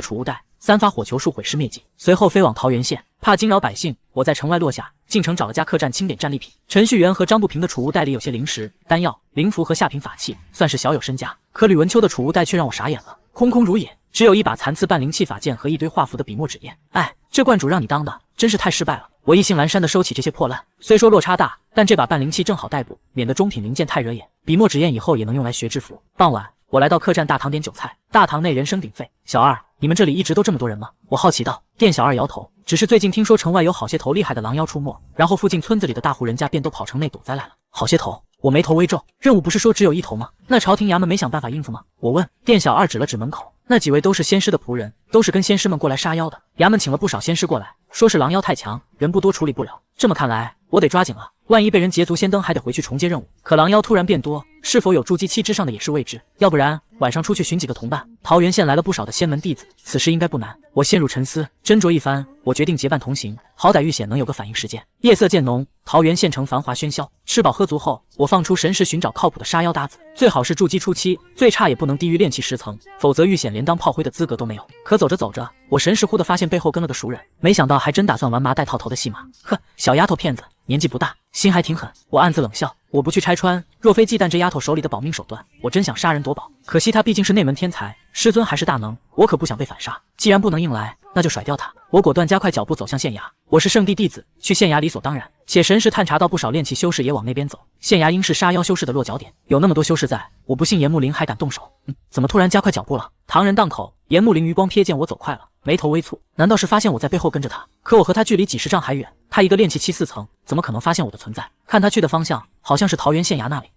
储物袋，3发火球术毁尸灭迹，随后飞往桃源县。怕惊扰百姓，我在城外落下，进城找了家客栈清点战利品。程序员和张不平的储物袋里有些灵石、丹药、灵符和下品法器，算是小有身家。可吕文秋的储物袋却让我傻眼了，空空如也，只有一把残次半灵气法剑和一堆画符的笔墨纸砚。哎，这观主让你当的真是太失败了。我意兴阑珊地收起这些破烂，虽说落差大，但这把半灵气正好逮捕，免得中品灵剑太惹眼。笔墨纸砚以后也能用来学制服。傍晚，我来到客栈大堂点酒菜，大堂内人声鼎沸。小二，你们这里一直都这么多人吗？我好奇道。店小二摇头，只是最近听说城外有好些头厉害的狼妖出没，然后附近村子里的大户人家便都跑城内躲灾来了。好些头？我眉头微皱，任务不是说只有1头吗？那朝廷衙门没想办法应付吗？我问。店小二指了指门口，那几位都是仙师的仆人，都是跟仙师们过来杀妖的。衙门请了不少仙师过来，说是狼妖太强，人不多处理不了。这么看来，我得抓紧了，万一被人捷足先登，还得回去重接任务。可狼妖突然变多，是否有筑基期之上的也是未知。要不然晚上出去寻几个同伴。桃源县来了不少的仙门弟子，此事应该不难。我陷入沉思，斟酌一番，我决定结伴同行，好歹遇险能有个反应时间。夜色渐浓，桃源县城繁华喧嚣。吃饱喝足后，我放出神识寻找靠谱的杀妖搭子，最好是筑基初期，最差也不能低于炼气10层，否则遇险连当炮灰的资格都没有。可走着走着，我神识忽地发现背后跟了个熟人，没想到还真打算玩麻袋套头的戏码。呵，小丫头片子，年纪不大，心还挺狠。我暗自冷笑，我不去拆穿，若非忌惮这丫头手里的保命手段，我真想杀人夺宝。可惜她毕竟是内门天才，师尊还是大能，我可不想被反杀。既然不能硬来，那就甩掉他。我果断加快脚步走向县衙。我是圣地弟子，去县衙理所当然。且神识探查到不少炼气修士也往那边走，县衙应是杀妖修士的落脚点。有那么多修士在，我不信严木林还敢动手。怎么突然加快脚步了？唐人档口，严木林余光瞥见我走快了，眉头微蹙，难道是发现我在背后跟着他？可我和他距离几十丈还远，他一个炼气期4层，怎么可能发现我的存在？看他去的方向，好像是桃源县衙那里。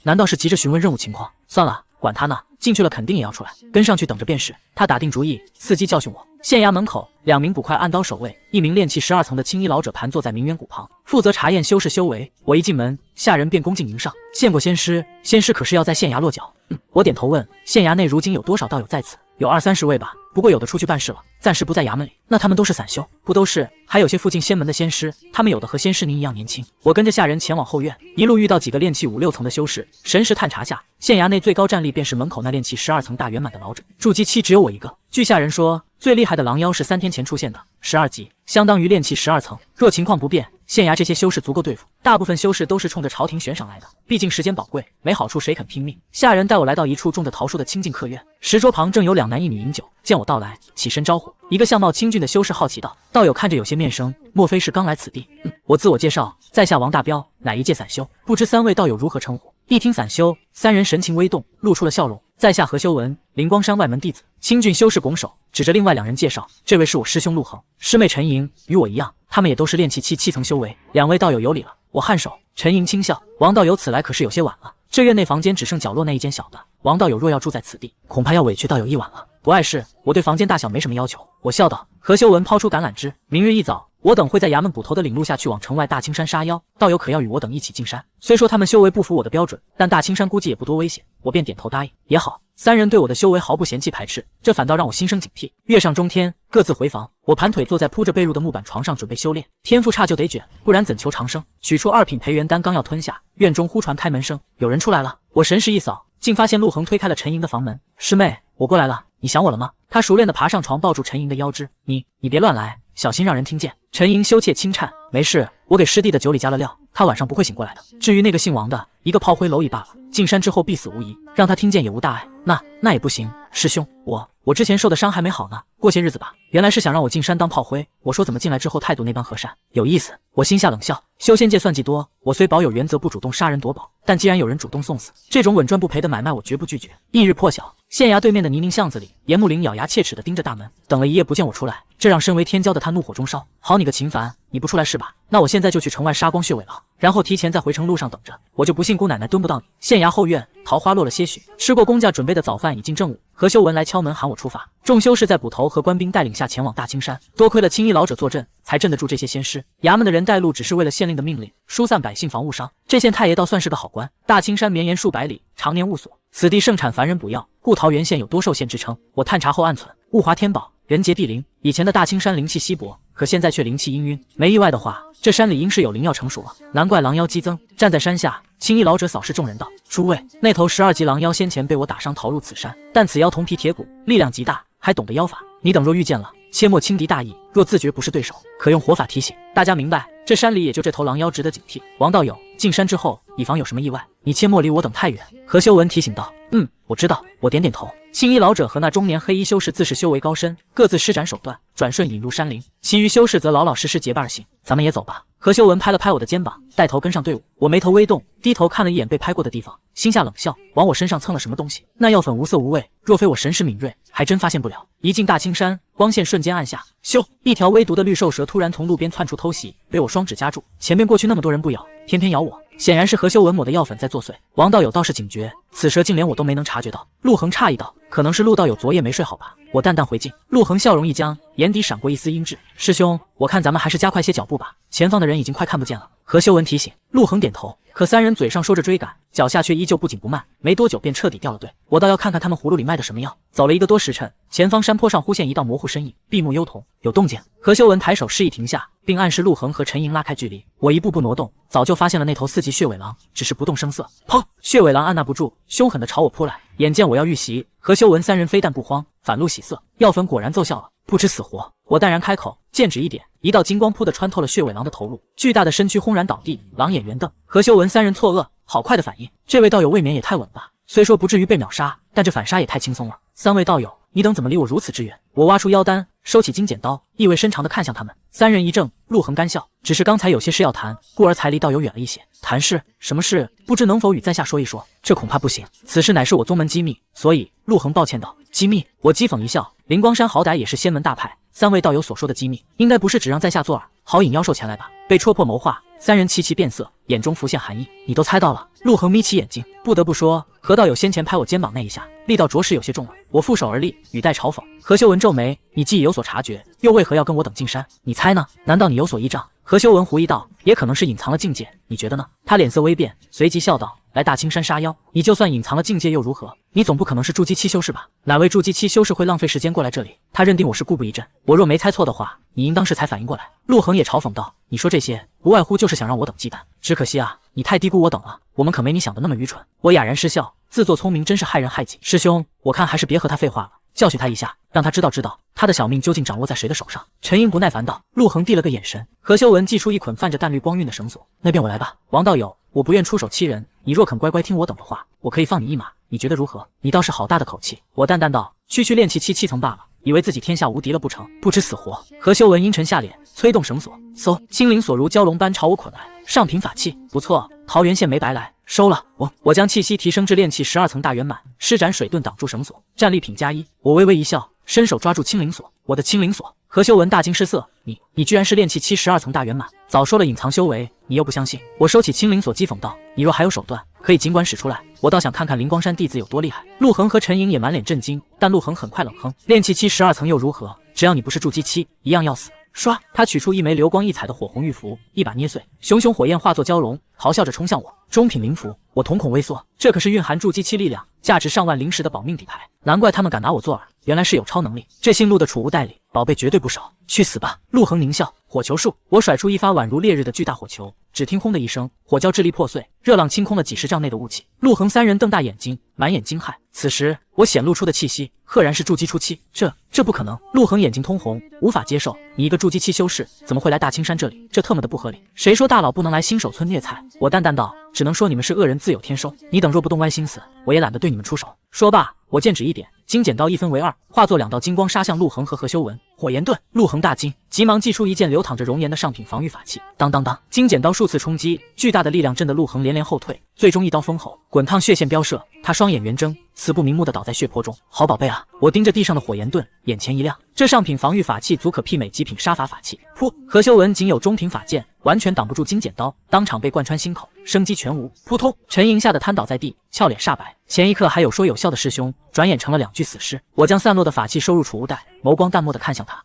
难道是急着询问任务情况？算了，管他呢，进去了肯定也要出来，跟上去等着便是。他打定主意，伺机教训我。县衙门口，2名捕快按刀守卫，一名炼气12层的青衣老者盘坐在明远谷旁，负责查验修士修为。我一进门，下人便恭敬迎上，见过仙师，仙师可是要在县衙落脚？我点头问，县衙内如今有多少道友在此？有20-30位吧，不过有的出去办事了，暂时不在衙门里。那他们都是散修？不都是，还有些附近仙门的仙师，他们有的和仙师您一样年轻。我跟着下人前往后院，一路遇到几个炼气5、6层的修士，神识探查下，县衙内最高战力便是门口那炼气12层大圆满的老者，筑基期只有我一个。据下人说，最厉害的狼妖是3天前出现的，12级，相当于炼气12层。若情况不变，县衙这些修士足够对付。大部分修士都是冲着朝廷悬赏来的，毕竟时间宝贵，没好处谁肯拼命？下人带我来到一处种着桃树的清静客院，石桌旁正有2男1女饮酒。见我到来，起身招呼。一个相貌清俊的修士好奇道：“道友看着有些面生，莫非是刚来此地？”我自我介绍，在下王大彪，乃一介散修，不知3位道友如何称呼？一听散修，3人神情微动，露出了笑容。在下何修文，灵光山外门弟子。清俊修士拱手，指着另外2人介绍：“这位是我师兄陆恒，师妹陈莹，与我一样，他们也都是炼气期7层修为。2位道友有礼了。”我颔首。陈莹轻笑：“王道友此来可是有些晚了，这院内房间只剩角落那一间小的，王道友若要住在此地，恐怕要委屈道友一晚了。”不碍事，我对房间大小没什么要求。我笑道。何修文抛出橄榄枝：“明日一早，我等会在衙门捕头的领路下去往城外大青山杀妖，道友可要与我等一起进山？”虽说他们修为不符我的标准，但大青山估计也不多危险，我便点头答应。也好，3人对我的修为毫不嫌弃排斥，这反倒让我心生警惕。月上中天，各自回房。我盘腿坐在铺着被褥的木板床上，准备修炼。天赋差就得卷，不然怎求长生？取出2品培元丹，刚要吞下，院中忽传开门声，有人出来了。我神识一扫，竟发现陆恒推开了陈莹的房门。师妹，我过来了，你想我了吗？他熟练地爬上床，抱住陈莹的腰肢。你别乱来，小心让人听见。陈莹羞怯轻颤，没事，我给师弟的酒里加了料，他晚上不会醒过来的。至于那个姓王的，一个炮灰蝼蚁罢了，进山之后必死无疑，让他听见也无大碍。那也不行，师兄，我之前受的伤还没好呢，过些日子吧。原来是想让我进山当炮灰，我说怎么进来之后态度那般和善，有意思。我心下冷笑，修仙界算计多，我虽保有原则不主动杀人夺宝，但既然有人主动送死，这种稳赚不赔的买卖我绝不拒绝。翌日破晓，县衙对面的泥泞巷子里，严木林咬牙切齿地盯着大门，等了一夜不见我出来，这让身为天骄的他怒火中烧。好你个秦凡，你不出来是吧？那我现在就去城外杀光血尾狼，然后提前在回城路上等着，我就不信姑奶奶蹲不到你。县衙后院，桃花落了些许，吃过公家准备的早饭已进正午。何修文来敲门喊我出发，众修士在捕头和官兵带领下前往大青山，多亏了青衣老者坐镇，才镇得住这些仙师。衙门的人带路只是为了县令的命令，疏散百姓防误伤。这县太爷倒算是个好官。大青山绵延数百里，常年雾锁，此地盛产凡人补药，故桃源县有多寿县之称。我探查后暗存，物华天宝，人杰地灵。以前的大青山灵气稀薄，可现在却灵气氤氲。没意外的话，这山里应是有灵药成熟了，难怪狼妖激增。站在山下，青衣老者扫视众人道：“诸位，那头12级狼妖先前被我打伤逃入此山，但此妖铜皮铁骨，力量极大，还懂得妖法。你等若遇见了，切莫轻敌大意，若自觉不是对手，可用火法提醒。大家明白，这山里也就这头狼妖值得警惕。王道友，进山之后，以防有什么意外，你切莫离我等太远。”何修文提醒道：“我知道。”我点点头。青衣老者和那中年黑衣修士自是修为高深，各自施展手段，转瞬引入山林。其余修士则老老实实结伴而行。咱们也走吧。何修文拍了拍我的肩膀，带头跟上队伍。我眉头微动，低头看了一眼被拍过的地方，心下冷笑，往我身上蹭了什么东西？那药粉无色无味，若非我神识敏锐，还真发现不了。一进大青山，光线瞬间暗下，咻！一条微毒的绿兽蛇突然从路边窜出偷袭，被我双指夹住。前面过去那么多人不咬，偏偏咬我。显然是何修文抹的药粉在作祟。王道友倒是警觉，此蛇竟连我都没能察觉到。陆恒诧异道：“可能是陆道友昨夜没睡好吧？”我淡淡回敬。陆恒笑容一僵，眼底闪过一丝阴鸷：“师兄，我看咱们还是加快些脚步吧，前方的人已经快看不见了。”何修文提醒。陆恒点头。可3人嘴上说着追赶，脚下却依旧不紧不慢，没多久便彻底掉了队。我倒要看看他们葫芦里卖的什么药。走了1个多时辰，前方山坡上忽现一道模糊身影，闭目幽瞳，有动静。何修文抬手示意停下，并暗示陆恒和陈莹拉开距离。我一步步挪动，早就发现了那头4级血尾狼，只是不动声色。砰！血尾狼按捺不住，凶狠地朝我扑来。眼见我要遇袭，何修文3人非但不慌，反露喜色。药粉果然奏效了，不知死活。我淡然开口，剑指一点，一道金光扑地穿透了血尾狼的头颅，巨大的身躯轰然倒地，狼眼圆瞪。何修文3人错愕，好快的反应，这位道友未免也太稳吧？虽说不至于被秒杀，但这反杀也太轻松了。3位道友，你等怎么离我如此之远？我挖出腰单，收起金剪刀，意味深长地看向他们。3人一怔，陆恒干笑，只是刚才有些事要谈，故而才离道友远了一些。谈事？什么事？不知能否与在下说一说？这恐怕不行，此事乃是我宗门机密，所以……陆恒抱歉道。机密？我讥讽一笑，灵光山好歹也是仙门大派，3位道友所说的机密，应该不是只让在下做饵，好引妖兽前来吧？被戳破谋划，3人齐齐变色，眼中浮现寒意。你都猜到了？陆恒眯起眼睛，不得不说，何道友先前拍我肩膀那一下，力道着实有些重了。我负手而立，语带嘲讽。何修文皱眉，你既已有所察觉，又为何要跟我等进山？你猜呢？难道你有所依仗？何修文狐疑道，也可能是隐藏了境界，你觉得呢？他脸色微变，随即笑道：来大青山杀妖，你就算隐藏了境界又如何？你总不可能是筑基期修士吧？哪位筑基期修士会浪费时间过来这里？他认定我是故布疑阵，我若没猜错的话，你应当是才反应过来。陆恒也嘲讽道：“你说这些，无外乎就是想让我等鸡蛋。只可惜啊，你太低估我等了。我们可没你想的那么愚蠢。”我哑然失笑，自作聪明真是害人害己。师兄，我看还是别和他废话了，教训他一下，让他知道他的小命究竟掌握在谁的手上。陈英不耐烦道。陆恒递了个眼神，何修文祭出一捆泛着淡绿光晕的绳索，那便我来吧。王道友，我不愿出手欺人，你若肯乖乖听我等的话，我可以放你一马，你觉得如何？你倒是好大的口气。我淡淡道，区区炼气7层罢了，以为自己天下无敌了不成？不知死活。何修文阴沉下脸，催动绳索，嗖，青灵索如蛟龙般朝我捆来。上品法器，不错，桃源县没白来。收了，我将气息提升至炼气12层大圆满，施展水遁挡住绳索，战利品+1。我微微一笑，伸手抓住青灵索，我的青灵索。何修文大惊失色，你居然是炼气12层大圆满，早说了隐藏修为，你又不相信。我收起青灵索讥讽道，你若还有手段，可以尽管使出来，我倒想看看灵光山弟子有多厉害。陆恒和陈莹也满脸震惊，但陆恒很快冷哼，炼气12层又如何？只要你不是筑基期，一样要死。唰，他取出一枚流光溢彩的火红玉符，一把捏碎，熊熊火焰化作蛟龙，咆哮着冲向我。中品灵符，我瞳孔微缩，这可是蕴含筑基期力量、价值上万灵石的保命底牌，难怪他们敢拿我做饵，原来是有超能力。这姓陆的储物袋里宝贝绝对不少，去死吧！陆恒狞笑，火球术，我甩出一发宛如烈日的巨大火球，只听轰的一声，火胶支离破碎，热浪清空了几十丈内的雾气。陆恒三人瞪大眼睛，满眼惊骇。此时我显露出的气息，赫然是筑基初期。这不可能！陆恒眼睛通红，无法接受，你一个筑基期修士，怎么会来大青山这里？这特么的不合理！谁说大佬不能来新手村虐菜？我淡淡道，只能说你们是恶人自有天收。你等若不动歪心思，我也懒得对你们出手。说罢，我剑指一点，金剪刀一分为二，化作2道金光杀向陆恒和何修文。火焰盾！陆恒大惊，急忙祭出一件流淌着熔岩的上品防御法器。当当当，金剪刀数次冲击，巨大的力量震得陆恒连连后退，最终一刀封喉，滚烫血线飙射，他双眼圆睁，死不瞑目地倒在血泊中。好宝贝啊！我盯着地上的火焰盾，眼前一亮，这上品防御法器足可媲美极品杀伐法器。噗！何修文仅有中品法剑，完全挡不住金剪刀，当场被贯穿心口，生机全无。扑通！陈莹吓得瘫倒在地，俏脸煞白。前一刻还有说有笑的师兄，转眼成了2具死尸。我将散落的法器收入储物袋，眸光淡漠地看向他。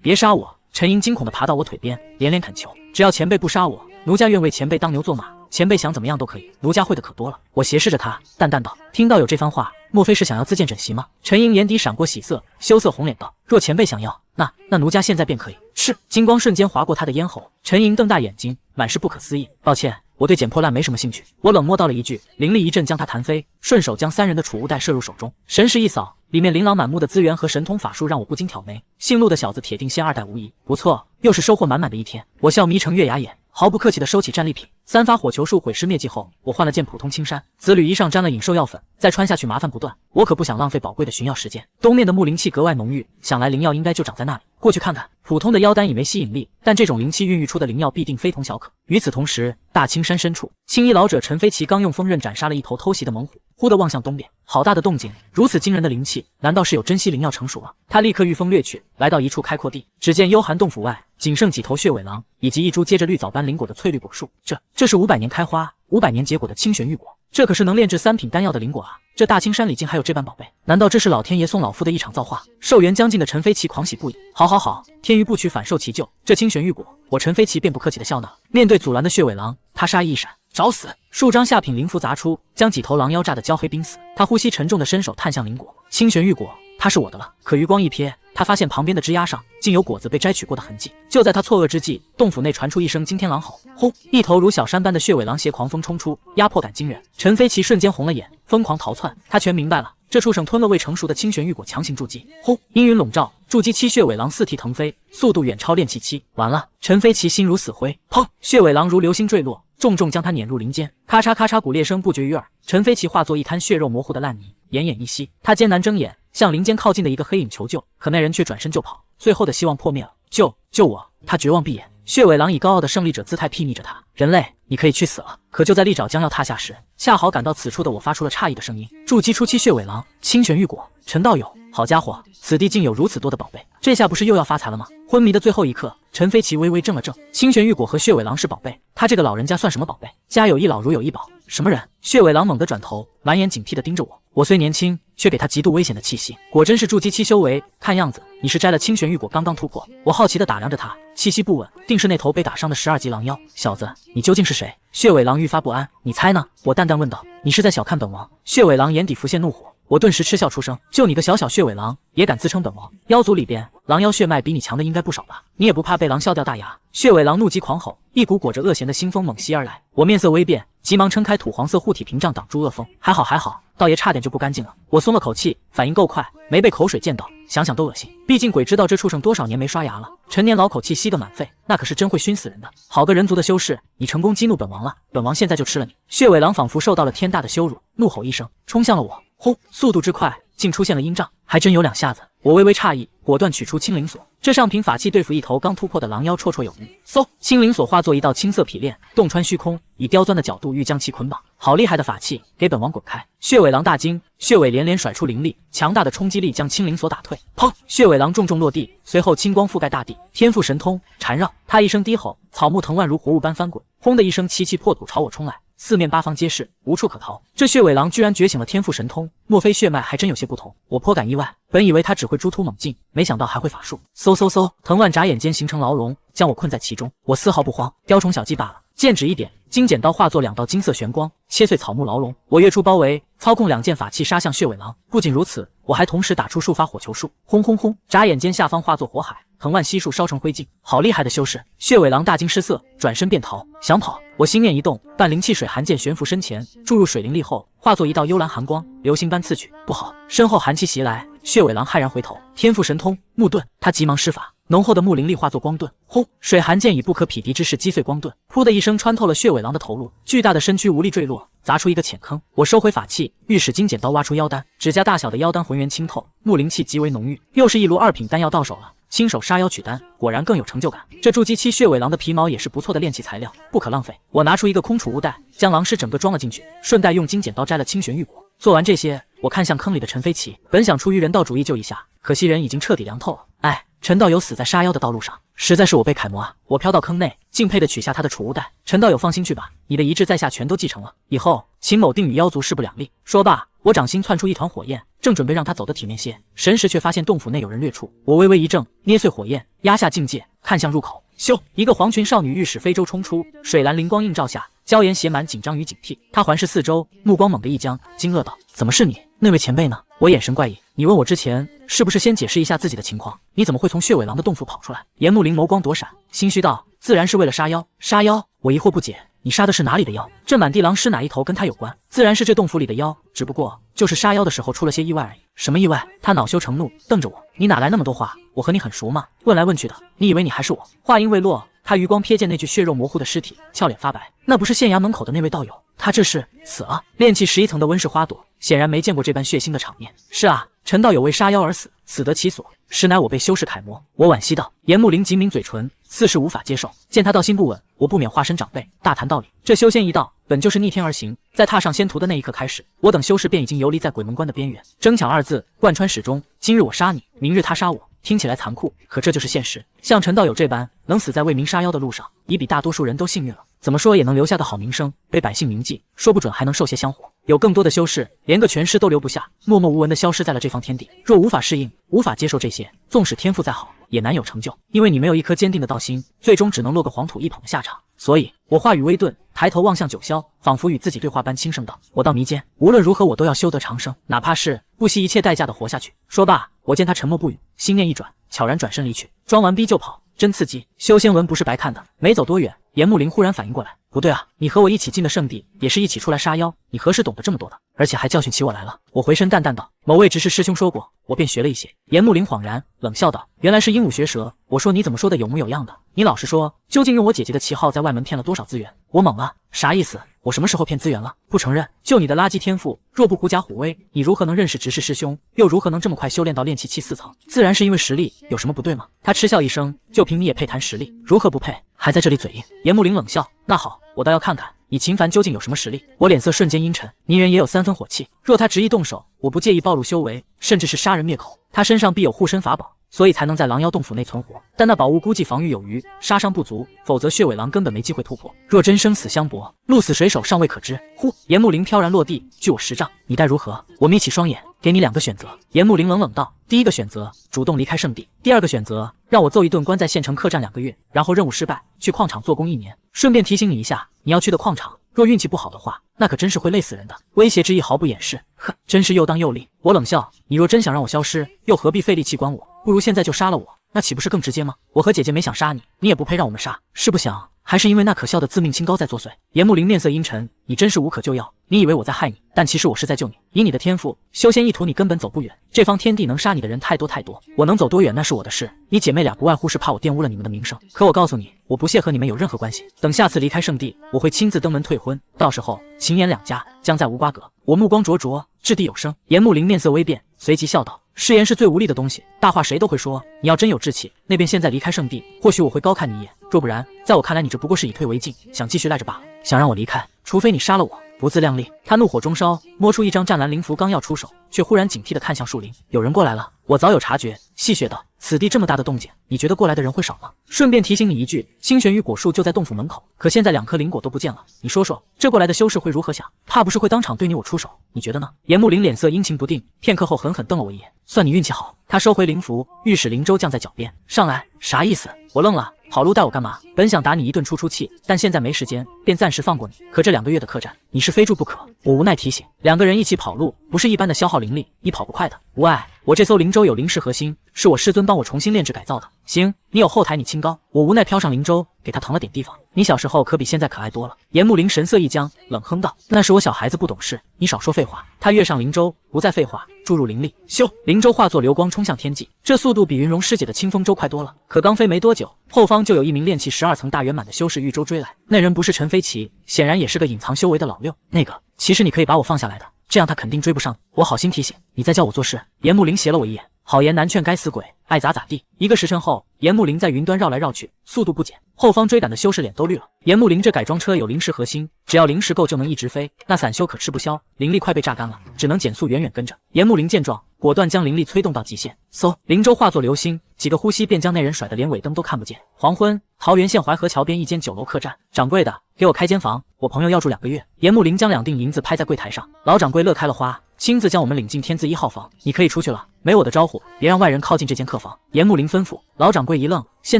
别杀我！陈莹惊恐地爬到我腿边，连连恳求，只要前辈不杀我，奴家愿为前辈当牛做马。前辈想怎么样都可以，奴家会的可多了。我斜视着他，淡淡道，听到有这番话，莫非是想要自荐枕席吗？陈莹眼底闪过喜色，羞涩红脸道，若前辈想要，那奴家现在便可以。是，金光瞬间划过他的咽喉。陈莹瞪大眼睛，满是不可思议。抱歉，我对捡破烂没什么兴趣。我冷漠道了一句，灵力一阵将他弹飞，顺手将3人的储物袋摄入手中，神识一扫，里面琳琅满目的资源和神通法术让我不禁挑眉。姓陆的小子铁定仙2代无疑，不错，又是收获满满的一天。我笑眯成月牙眼，毫不客气地收起战利品。3发火球术毁尸灭迹后，我换了件普通青衫，紫履衣上沾了引兽药粉，再穿下去麻烦不断。我可不想浪费宝贵的寻药时间。东面的木灵气格外浓郁，想来灵药应该就长在那里。过去看看。普通的妖丹已没吸引力，但这种灵气孕育出的灵药必定非同小可。与此同时，大青山深处，青衣老者陈飞奇刚用锋刃斩杀了一头偷袭的猛虎，忽地望向东边，好大的动静！如此惊人的灵气，难道是有珍稀灵药成熟了？他立刻御风掠去，来到一处开阔地，只见幽寒洞府外仅剩几头血尾狼，以及一株结着绿藻般灵果的翠绿果树。这是500年开花、500年结果的清玄玉果，这可是能炼制3品丹药的灵果啊！这大青山里竟还有这般宝贝，难道这是老天爷送老夫的一场造化？寿元将近的陈飞奇狂喜不已，好，天欲不取，反受其咎。这清玄玉果，我陈飞奇便不客气的笑纳。面对阻拦的血尾狼，他杀意一闪，找死！数张下品灵符砸出，将几头狼妖炸得焦黑濒死。他呼吸沉重的伸手探向灵果，清玄玉果，它是我的了。可余光一瞥，他发现旁边的枝丫上竟有果子被摘取过的痕迹。就在他错愕之际，洞府内传出一声惊天狼吼，轰！一头如小山般的血尾狼携狂风冲出，压迫感惊人。陈飞奇瞬间红了眼，疯狂逃窜。他全明白了，这畜生吞了未成熟的清玄玉果，强行筑基。轰！阴云笼罩，筑基期血尾狼4蹄腾飞，速度远超炼气期。完了！陈飞奇心如死灰。砰！血尾狼如流星坠落，重重将他碾入林间。咔嚓咔嚓，骨裂声不绝于耳。陈飞奇化作一滩血肉模糊的烂泥，奄奄一息。他艰难睁眼，向林间靠近的一个黑影求救，可那人却转身就跑。最后的希望破灭了。救我！他绝望闭眼。血尾狼以高傲的胜利者姿态睥睨着他。人类，你可以去死了。可就在利爪将要踏下时，恰好赶到此处的我发出了诧异的声音。筑基初期血尾狼，清玄玉果，陈道友，好家伙，此地竟有如此多的宝贝，这下不是又要发财了吗？昏迷的最后一刻，陈飞奇微微怔了怔。清玄玉果和血尾狼是宝贝，他这个老人家算什么宝贝？家有一老如有一宝。什么人？血尾狼猛地转头，满眼警惕地盯着我。我虽年轻，却给他极度危险的气息。果真是筑基期修为，看样子你是摘了清玄玉果刚刚突破。我好奇地打量着他，气息不稳，定是那头被打伤的12级狼妖。小子，你究竟是谁？血尾狼愈发不安。你猜呢？我淡淡问道。你是在小看本王？血尾狼眼底浮现怒火。我顿时嗤笑出声，就你个小血尾狼，也敢自称本王？妖族里边，狼妖血脉比你强的应该不少吧？你也不怕被狼笑掉大牙？血尾狼怒极狂吼，一股裹着恶咸的腥风猛袭而来。我面色微变，急忙撑开土黄色护体屏障挡住恶风。还好，倒爷差点就不干净了。我松了口气，反应够快，没被口水溅到，想想都恶心。毕竟鬼知道这畜生多少年没刷牙了，陈年老口气吸个满肺，那可是真会熏死人的。好个人族的修士，你成功激怒本王了，本王现在就吃了你！血尾狼仿佛受到了天大的羞辱，怒吼一声，冲向了我。轰！速度之快，竟出现了阴障，还真有两下子。我微微诧异，果断取出青灵锁。这上品法器对付一头刚突破的狼妖绰绰有余。嗖！青灵锁化作一道青色匹链，洞穿虚空，以刁钻的角度欲将其捆绑。好厉害的法器，给本王滚开！血尾狼大惊，血尾连连甩出灵力，强大的冲击力将青灵锁打退。砰！血尾狼重重落地，随后青光覆盖大地。天赋神通缠绕，他一声低吼，草木藤蔓如活物般翻滚，轰的一声齐齐破土朝我冲来。四面八方皆是，无处可逃。这血尾狼居然觉醒了天赋神通，莫非血脉还真有些不同？我颇感意外，本以为他只会诸突猛进，没想到还会法术。嗖，藤蔓眨眼间形成牢笼，将我困在其中。我丝毫不慌，雕虫小技罢了。剑指一点，金剪刀化作2道金色玄光，切碎草木牢笼。我跃出包围，操控2件法器杀向血尾狼。不仅如此，我还同时打出数发火球术，轰！眨眼间下方化作火海，藤蔓悉数烧成灰烬。好厉害的修士！血尾狼大惊失色，转身便逃，想跑。我心念一动，半灵气水寒剑悬浮身前，注入水灵力后，化作一道幽蓝寒光，流星般刺去。不好！身后寒气袭来，血尾狼骇然回头，天赋神通木盾，他急忙施法。浓厚的木灵力化作光盾，轰！水寒剑以不可匹敌之势击碎光盾，噗的一声穿透了血尾狼的头颅，巨大的身躯无力坠落，砸出一个浅坑。我收回法器，欲使金剪刀挖出妖丹，指甲大小的妖丹浑圆清透，木灵气极为浓郁，又是一炉2品丹药到手了。亲手杀妖取丹，果然更有成就感。这筑基期血尾狼的皮毛也是不错的炼器材料，不可浪费。我拿出一个空储物袋，将狼尸整个装了进去，顺带用金剪刀摘了清玄玉果。做完这些，我看向坑里的陈飞奇，本想出于人道主义救一下，可惜人已经彻底凉透了。哎，陈道友死在杀妖的道路上，实在是我辈楷模啊！我飘到坑内，敬佩地取下他的储物袋。陈道友放心去吧，你的一志在下全都继承了，以后秦某定与妖族势不两立。说罢，我掌心窜出一团火焰，正准备让他走得体面些，神识却发现洞府内有人掠出。我微微一怔，捏碎火焰，压下境界，看向入口。咻！一个黄裙少女欲使飞舟冲出，水蓝灵光映照下，娇颜写满紧张与警惕。她环视四周，目光猛地一僵，惊愕道：“怎么是你？那位前辈呢？”我眼神怪异，你问我之前是不是先解释一下自己的情况？你怎么会从血尾狼的洞府跑出来？严木林眸光躲闪，心虚道：“自然是为了杀妖。”杀妖？我疑惑不解，你杀的是哪里的妖？这满地狼尸哪一头跟他有关？自然是这洞府里的妖，只不过就是杀妖的时候出了些意外而已。什么意外？他恼羞成怒，瞪着我：“你哪来那么多话？我和你很熟吗？问来问去的，你以为你还是我？”话音未落，他余光瞥见那具血肉模糊的尸体，俏脸发白。那不是县衙门口的那位道友？他这是死了？炼气11层的温室花朵显然没见过这般血腥的场面。是啊，陈道友为杀妖而死，死得其所，实乃我辈修士楷模。我惋惜道。严木林紧抿嘴唇，似是无法接受。见他道心不稳，我不免化身长辈，大谈道理。这修仙一道本就是逆天而行，在踏上仙途的那一刻开始，我等修士便已经游离在鬼门关的边缘。争抢2字贯穿始终，今日我杀你，明日他杀我。听起来残酷，可这就是现实。像陈道友这般能死在为民杀妖的路上，已比大多数人都幸运了。怎么说也能留下个好名声，被百姓铭记，说不准还能受些香火。有更多的修士连个全尸都留不下，默默无闻地消失在了这方天地。若无法适应，无法接受这些，纵使天赋再好，也难有成就，因为你没有一颗坚定的道心，最终只能落个黄土一捧的下场。所以我话语微顿，抬头望向九霄，仿佛与自己对话般轻声道：“我到迷间，无论如何我都要修得长生，哪怕是不惜一切代价的活下去。”说罢，我见他沉默不语，心念一转，悄然转身离去。装完逼就跑，真刺激！修仙文不是白看的。没走多远，严木林忽然反应过来，不对啊，你和我一起进的圣地，也是一起出来杀妖，你何时懂得这么多的？而且还教训起我来了。我回身淡淡道：“某位执事师兄说过，我便学了一些。”严木林恍然，冷笑道：“原来是鹦鹉学舌。”我说：“你怎么说的有模有样的？你老实说，究竟用我姐姐的旗号在外门骗了多少资源？”我懵了，啥意思？我什么时候骗资源了？不承认？就你的垃圾天赋，若不狐假虎威，你如何能认识执事师兄？又如何能这么快修炼到炼气期4层？自然是因为实力，有什么不对吗？他嗤笑一声，就凭你也配谈实力？如何不配？还在这里嘴硬？严木林冷笑：“那好，我倒要看看你秦凡究竟有什么实力。”我脸色瞬间阴沉，泥人也有3分火气，若他执意动手，我不介意暴露修为，甚至是杀人灭口。他身上必有护身法宝，所以才能在狼妖洞府内存活。但那宝物估计防御有余，杀伤不足，否则血尾狼根本没机会突破。若真生死相搏，鹿死谁手尚未可知。呼！严木林飘然落地，距我10丈，你待如何？我眯起双眼，给你2个选择。严木林冷冷道：第一个选择，主动离开圣地；第二个选择，让我揍一顿，关在县城客栈2个月，然后任务失败，去矿场做工1年。顺便提醒你一下，你要去的矿场，若运气不好的话，那可真是会累死人的。威胁之意毫不掩饰。哼，真是又当又立。我冷笑，你若真想让我消失，又何必费力气关我？不如现在就杀了我，那岂不是更直接吗？我和姐姐没想杀你，你也不配让我们杀，是不想？还是因为那可笑的自命清高在作祟？严木林面色阴沉，你真是无可救药。你以为我在害你，但其实我是在救你。以你的天赋，修仙一途你根本走不远。这方天地能杀你的人太多太多，我能走多远那是我的事。你姐妹俩不外乎是怕我玷污了你们的名声。可我告诉你，我不屑和你们有任何关系。等下次离开圣地，我会亲自登门退婚，到时候秦严2家将再无瓜葛。我目光灼灼，掷地有声。严木林面色微变，随即笑道：誓言是最无力的东西，大话谁都会说。你要真有志气，那便现在离开圣地，或许我会高看你一眼。若不然，在我看来，你这不过是以退为进，想继续赖着罢了。想让我离开，除非你杀了我。不自量力。他怒火中烧，摸出一张湛蓝灵符，刚要出手，却忽然警惕地看向树林。有人过来了。我早有察觉，戏谑道：此地这么大的动静，你觉得过来的人会少吗？顺便提醒你一句，星玄玉果树就在洞府门口，可现在2颗灵果都不见了。你说说，这过来的修士会如何想？怕不是会当场对你我出手？你觉得呢？严木林脸色阴晴不定，片刻后狠狠瞪了我一眼。算你运气好。他收回灵符，御史灵舟降在脚边。上来。啥意思？我愣了。跑路带我干嘛？本想打你一顿出气，但现在没时间，便暂时放过你。可这2个月的客栈，你是非住不可。我无奈提醒，2个人一起跑路，不是一般的消耗灵力，你跑不快的。无碍，我这艘灵舟有灵石核心，是我师尊帮我重新炼制改造的。行，你有后台，你清高。我无奈飘上灵舟，给他腾了点地方。你小时候可比现在可爱多了。严木林神色一僵，冷哼道：那是我小孩子不懂事，你少说废话。他跃上灵舟，不再废话，注入灵力，咻！灵舟化作流光冲向天际，这速度比云容师姐的清风舟快多了。可刚飞没多久，后方就有一名炼气12层大圆满的修士御舟追来。那人不是陈飞奇，显然也是个隐藏修为的老六。那个，其实你可以把我放下来的，这样他肯定追不上。我好心提醒，你在教我做事。严木林斜了我一眼，好言难劝该死鬼，爱咋咋地。1个时辰后，严木林在云端绕来绕去，速度不减。后方追赶的修士脸都绿了。严木林这改装车有灵石核心，只要灵石够就能一直飞。那散修可吃不消，灵力快被榨干了，只能减速远远跟着。严木林见状，果断将灵力催动到极限，嗖，灵舟化作流星，几个呼吸便将那人甩得连尾灯都看不见。黄昏，桃源县淮河桥边一间酒楼客栈，掌柜的，给我开间房，我朋友要住2个月。严木林将2锭银子拍在柜台上，老掌柜乐开了花，亲自将我们领进天字1号房。你可以出去了，没我的招呼，别让外人靠近这间客房。严木林吩咐。老掌柜一愣，现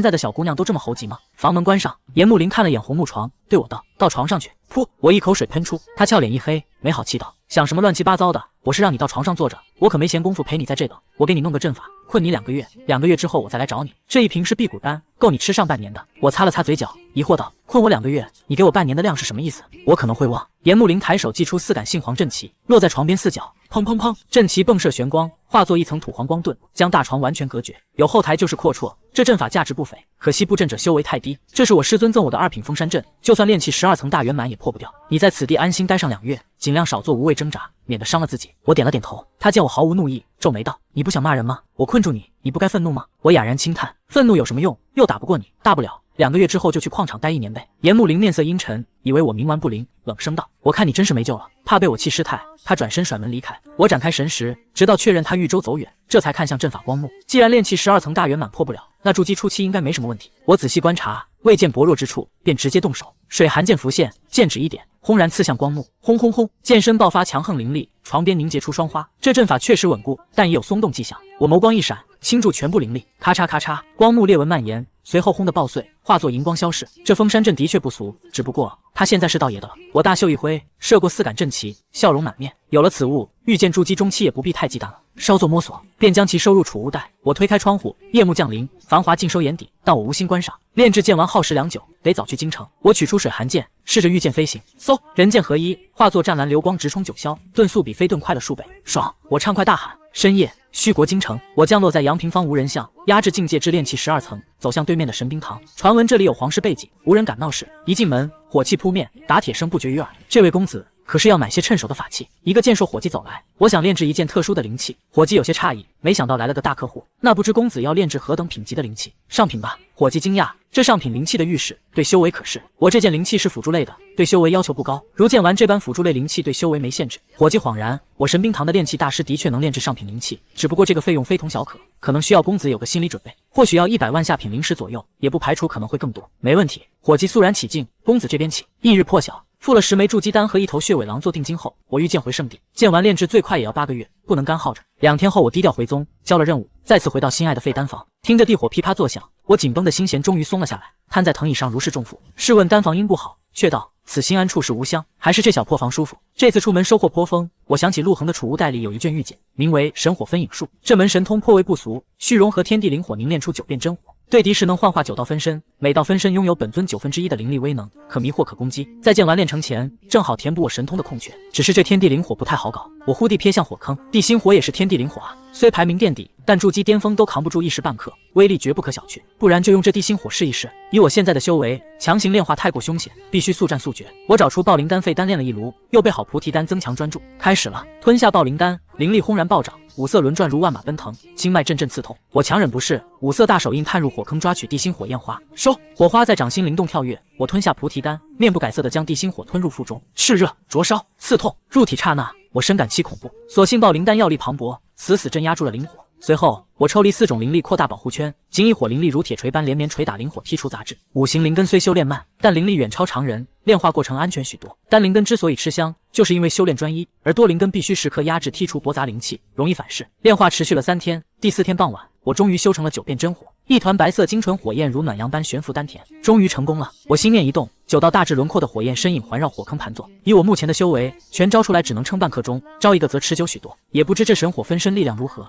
在的小姑娘都这么猴急吗？房门关上，严木林看了眼红木床，对我道：到床上去。噗！我一口水喷出，他俏脸一黑，没好气道：想什么乱七八糟的，我是让你到床上坐着，我可没闲工夫陪你在这等。我给你弄个阵法，困你2个月，2个月之后我再来找你。这一瓶是辟谷丹，够你吃上半年的。我擦了擦嘴角，疑惑道：困我2个月，你给我半年的量是什么意思？我可能会忘。严木林抬手祭出4杆杏黄阵旗，落在床边4角，砰砰砰，阵旗迸射玄光，化作一层土黄光盾，将大床完全隔绝。有后台就是阔绰，这阵法价值不菲，可惜布阵者修为太低。这是我师尊赠我的2品封山阵，就算炼气12层大圆满也破不掉。你在此地安心待上2月，尽量少做无谓挣扎，免得伤了自己。我点了点头。他见我毫无怒意，皱眉道：你不想骂人吗？我困住你，你不该愤怒吗？我哑然轻叹，愤怒有什么用？又打不过你，大不了2个月之后就去矿场待1年呗。严木林面色阴沉，以为我冥顽不灵，冷声道：我看你真是没救了，怕被我气失态。他转身甩门离开。我展开神识，直到确认他御舟走远，这才看向阵法光幕。既然炼气12层大圆满破不了，那筑基初期应该没什么问题。我仔细观察，未见薄弱之处，便直接动手。水寒剑浮现，剑指一点，轰然刺向光幕，轰轰轰，剑身爆发强横灵力，床边凝结出霜花。这阵法确实稳固，但也有松动迹象。我眸光一闪，倾注全部灵力，咔嚓咔嚓，光幕裂纹蔓延，随后轰得爆碎，化作荧光消逝。这封山阵的确不俗，只不过他现在是道爷的了。我大袖一挥，射过4杆阵旗，笑容满面。有了此物，遇见筑基中期也不必太忌惮了。稍作摸索，便将其收入储物袋。我推开窗户，夜幕降临，繁华尽收眼底，但我无心观赏。炼制剑丸耗时良久，得早去京城。我取出水寒剑，试着御剑飞行，嗖，人剑合一，化作湛蓝流光直冲九霄，遁速比飞遁快了数倍，爽！我畅快大喊。深夜，虚国京城，我降落在阳平坊无人巷，压制境界至炼气12层，走向对面的神兵堂。传闻这里有皇室背景，无人敢闹事。一进门，火气扑面，打铁声不绝于耳。这位公子可是要买些趁手的法器。一个健硕伙计走来，我想炼制一件特殊的灵器。伙计有些诧异，没想到来了个大客户。那不知公子要炼制何等品级的灵器？上品吧。伙计惊讶，这上品灵器的御史对修为可是？我这件灵器是辅助类的，对修为要求不高，如剑丸这般辅助类灵器对修为没限制。伙计恍然，我神兵堂的炼器大师的确能炼制上品灵器，只不过这个费用非同小可，可能需要公子有个心理准备，或许要100万下品灵石左右，也不排除可能会更多。没问题。伙计肃然起敬，公子这边请。翌日破晓，付了10枚筑基丹和1头血尾狼做定金后，我御剑回圣地，剑完炼制最快也要8个月，不能干耗着。2天后，我低调回宗，交了任务，再次回到心爱的废丹房，听着地火噼啪作响，我紧绷的心弦终于松了下来，瘫在藤椅上如释重负。试问丹房因不好，却道此心安处是无香，还是这小破房舒服？这次出门收获颇丰，我想起陆恒的储物袋里有一卷玉简，名为神火分影术，这门神通颇为不俗，需融合天地灵火凝练出9变真火。对敌时能幻化9道分身，每道分身拥有本尊1/9的灵力威能，可迷惑可攻击。在剑完炼成前，正好填补我神通的空缺。只是这天地灵火不太好搞，我忽地瞥向火坑，地心火也是天地灵火啊，虽排名垫底，但筑基巅峰都扛不住一时半刻，威力绝不可小觑。不然就用这地心火试一试。以我现在的修为，强行炼化太过凶险，必须速战速决。我找出爆灵丹废丹炼了一炉，又备好菩提丹增强专注，开始了。吞下爆灵丹，灵力轰然暴涨，五色轮转如万马奔腾，经脉阵阵刺痛。我强忍不适，五色大手印探入火坑，抓取地心火焰花，收。火花在掌心灵动跳跃，我吞下菩提丹，面不改色地将地心火吞入腹中，炽热、灼烧、刺痛，入体刹那，我深感其恐怖。所幸爆灵丹药力磅礴，死死镇压住了灵火。随后，我抽离4种灵力，扩大保护圈，仅以火灵力如铁锤般连绵捶打灵火，剔除杂质。5行灵根虽修炼慢，但灵力远超常人，炼化过程安全许多。单灵根之所以吃香，就是因为修炼专一，而多灵根必须时刻压制剔除驳杂灵气，容易反噬。炼化持续了3天，第4天傍晚，我终于修成了9变真火，一团白色精纯火焰如暖阳般悬浮丹田，终于成功了。我心念一动，9道大致轮廓的火焰身影环绕火坑盘坐。以我目前的修为，全招出来只能撑半刻钟，招一个则持久许多，也不知这神火分身力量如何。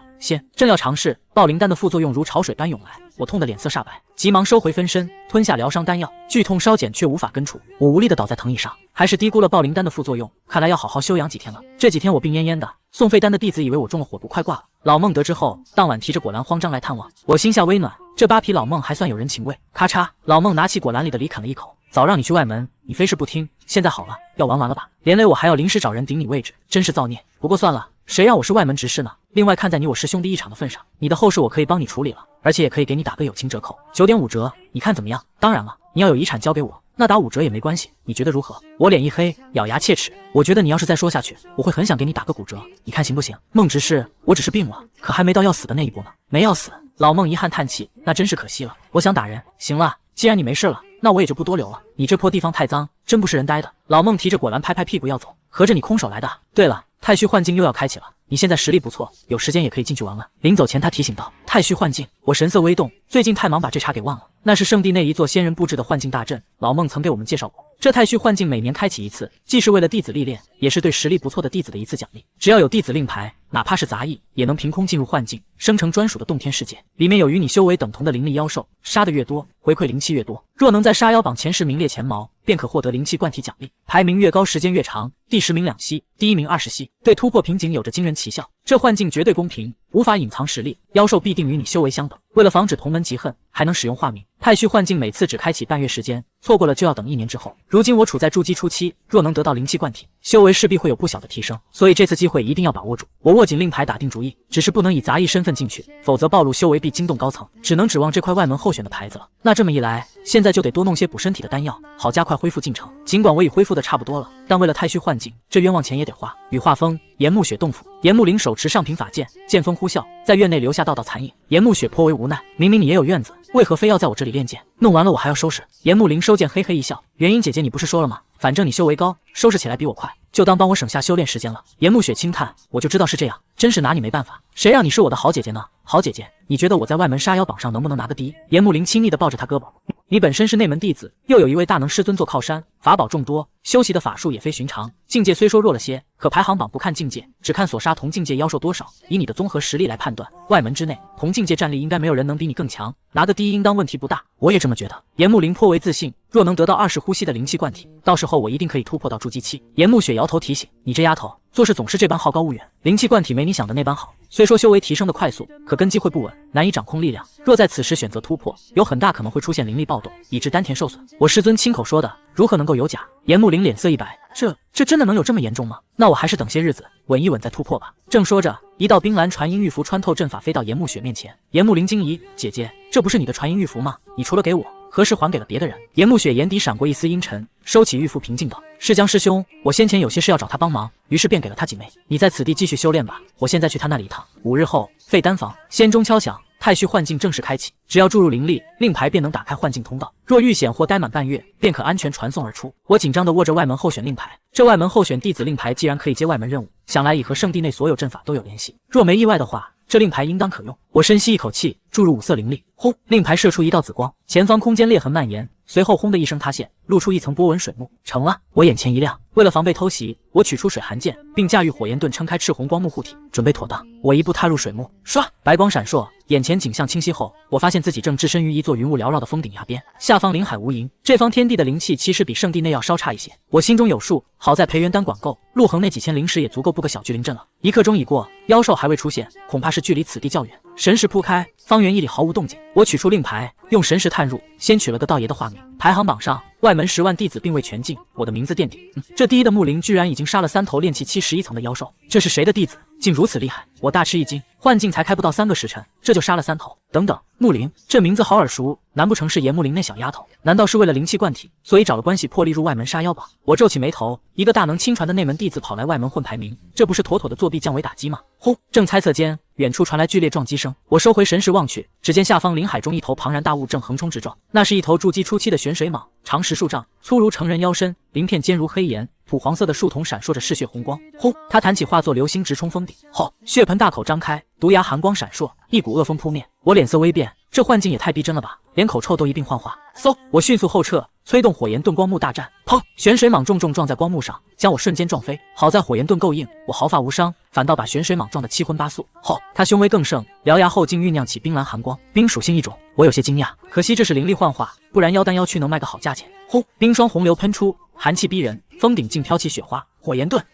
正要尝试，爆灵丹的副作用如潮水般涌来，我痛得脸色煞白，急忙收回分身，吞下疗伤丹药，剧痛稍减却无法根除。我无力地倒在藤椅上，还是低估了爆灵丹的副作用，看来要好好休养几天了。这几天我病恹恹的，送废丹的弟子以为我中了火毒，快挂了。老孟得知后，当晚提着果篮慌张来探望，我心下微暖，这扒皮老孟还算有人情味。咔嚓，老孟拿起果篮里的梨啃了一口，早让你去外门，你非是不听，现在好了，要玩完了吧？连累我还要临时找人顶你位置，真是造孽。不过算了，谁让我是外门执事呢？另外看在你我师兄弟一场的份上，你的后事我可以帮你处理了，而且也可以给你打个友情折扣，9.5折，你看怎么样？当然了，你要有遗产交给我，那打5折也没关系，你觉得如何？我脸一黑，咬牙切齿，我觉得你要是再说下去，我会很想给你打个骨折，你看行不行？孟执事，我只是病了，可还没到要死的那一步呢。没要死？老孟遗憾叹气，那真是可惜了，我想打人。行了，既然你没事了，那我也就不多留了，你这破地方太脏，真不是人待的。老孟提着果篮拍拍屁股要走，合着你空手来的？对了，太虚幻境又要开启了，你现在实力不错，有时间也可以进去玩玩。临走前他提醒道。太虚幻境，我神色微动，最近太忙把这茬给忘了。那是圣地内一座仙人布置的幻境大阵，老孟曾给我们介绍过。这太虚幻境每年开启一次，既是为了弟子历练，也是对实力不错的弟子的一次奖励。只要有弟子令牌，哪怕是杂役，也能凭空进入幻境，生成专属的洞天世界。里面有与你修为等同的灵力妖兽，杀得越多，回馈灵气越多。若能在杀妖榜前10名列前茅，便可获得灵气冠体奖励，排名越高时间越长，第10名2息，第1名20息，对突破瓶颈有着惊人奇效。这幻境绝对公平，无法隐藏实力，妖兽必定与你修为相等。为了防止同门嫉恨，还能使用化名。太虚幻境每次只开启半月时间，错过了就要等1年之后。如今我处在筑基初期，若能得到灵气冠体，修为势必会有不小的提升，所以这次机会一定要把握住。我握紧令牌打定主意，只是不能以杂役身份进去，否则暴露修为必惊动高层，只能指望这块外门候选的牌子了。那这么一来，现在就得多弄些补身体的丹药，好加快恢复进程。尽管我已恢复的差不多了，但为了太虚幻境，这冤枉钱也得花。羽化峰岩木雪洞府，岩木林手持上品法剑，剑锋呼啸，在院内留下道道残影。岩木雪颇为无奈，明明你也有院子，为何非要在我这里练剑？弄完了我还要收拾。岩木林收剑嘿嘿一笑，元英姐姐你不是说了吗？反正你修为高，收拾起来比我快，就当帮我省下修炼时间了。岩木雪轻叹，我就知道是这样，真是拿你没办法。谁让你是我的好姐姐呢？好姐姐，你觉得我在外门杀妖榜上能不能拿个第一？岩木林亲昵地抱着她胳膊，你本身是内门弟子，又有一位大能师尊做靠山，法宝众多，修习的法术也非寻常。境界虽说弱了些，可排行榜不看境界，只看所杀同境界妖兽多少。以你的综合实力来判断，外门之内同境界战力应该没有人能比你更强，拿个第一应当问题不大。我也这么觉得。岩木林颇为自信，若能得到20呼吸的灵气冠体，到时候我一定可以突破到筑基期。岩木雪摇头提醒，你这丫头做事总是这般好高骛远，灵气冠体没你想的那般好。虽说修为提升的快速，可根基会不稳，难以掌控力量。若在此时选择突破，有很大可能会出现灵力暴动，以致丹田受损。我师尊亲口说的，如何能够有假？岩木林脸色一白，这真的能有这么严重吗？那我还是等些日子稳一稳再突破吧。正说着，一道冰蓝传音玉符穿透阵法飞到岩木雪面前。岩木林惊疑，姐姐，这不是你的传音玉符吗？你除了给我，何时还给了别的人？岩木雪眼底闪过一丝阴沉，收起玉符平静道，是江师兄，我先前有些事要找他帮忙，于是便给了他几枚。你在此地继续修炼吧，我现在去他那里一趟。5日后，废丹房，仙钟敲响，太虚幻境正式开启，只要注入灵力，令牌便能打开幻境通道。若遇险或待满半月，便可安全传送而出。我紧张地握着外门候选令牌，这外门候选弟子令牌既然可以接外门任务，想来已和圣地内所有阵法都有联系。若没意外的话，这令牌应当可用。我深吸一口气，注入5色灵力，轰！令牌射出一道紫光，前方空间裂痕蔓延，随后轰的一声塌陷，露出一层波纹水幕。成了！我眼前一亮。为了防备偷袭，我取出水寒剑，并驾驭火焰盾撑开赤红光幕护体，准备妥当。我一步踏入水幕，唰！白光闪烁，眼前景象清晰后，我发现自己正置身于一座云雾缭绕的峰顶崖边，下方灵海无垠。这方天地的灵气其实比圣地内要稍差一些，我心中有数。好在培元丹管够，陆恒那几千灵石也足够布个小聚灵阵了。1刻钟已过，妖兽还未出现，恐怕是距离此地较远。神识铺开，方圆1里毫无动静。我取出令牌，用神识探入，先取了个道爷的画面。排行榜上，外门10万弟子并未全进，我的名字垫底。这第一的木灵居然已经杀了3头炼气71层的妖兽，这是谁的弟子？竟如此厉害！我大吃一惊，幻境才开不到3个时辰，这就杀了3头。等等，木灵这名字好耳熟，难不成是严木灵那小丫头？难道是为了灵气灌体，所以找了关系破例入外门杀妖吧？我皱起眉头，一个大能亲传的内门弟子跑来外门混排名，这不是妥妥的作弊降维打击吗？轰！正猜测间，远处传来剧烈撞击声，我收回神识望去，只见下方灵海中一头庞然大物正横冲直撞，那是一头筑基初期的玄水蟒，长10数丈，粗如成人腰身，鳞片尖如黑岩，土黄色的树瞳闪烁着嗜血红光。轰！它弹起化作流星直冲峰顶，后血盆大口张开，毒牙寒光闪烁，一股恶风扑面。我脸色微变，这幻境也太逼真了吧，连口臭都一并幻化。嗖！我迅速后撤，催动火焰盾光幕大战。砰！玄水蟒重重撞在光幕上，将我瞬间撞飞。好在火焰盾够硬，我毫发无伤，反倒把玄水蟒撞得七荤八素。后它凶威更盛，獠牙后竟酝酿起冰蓝寒光，冰属性一种。我有些惊讶，可惜这是灵力幻化，不然妖丹妖躯能卖个好价钱。轰！冰霜洪流喷出，寒气逼人，峰顶竟飘起雪花。火焰盾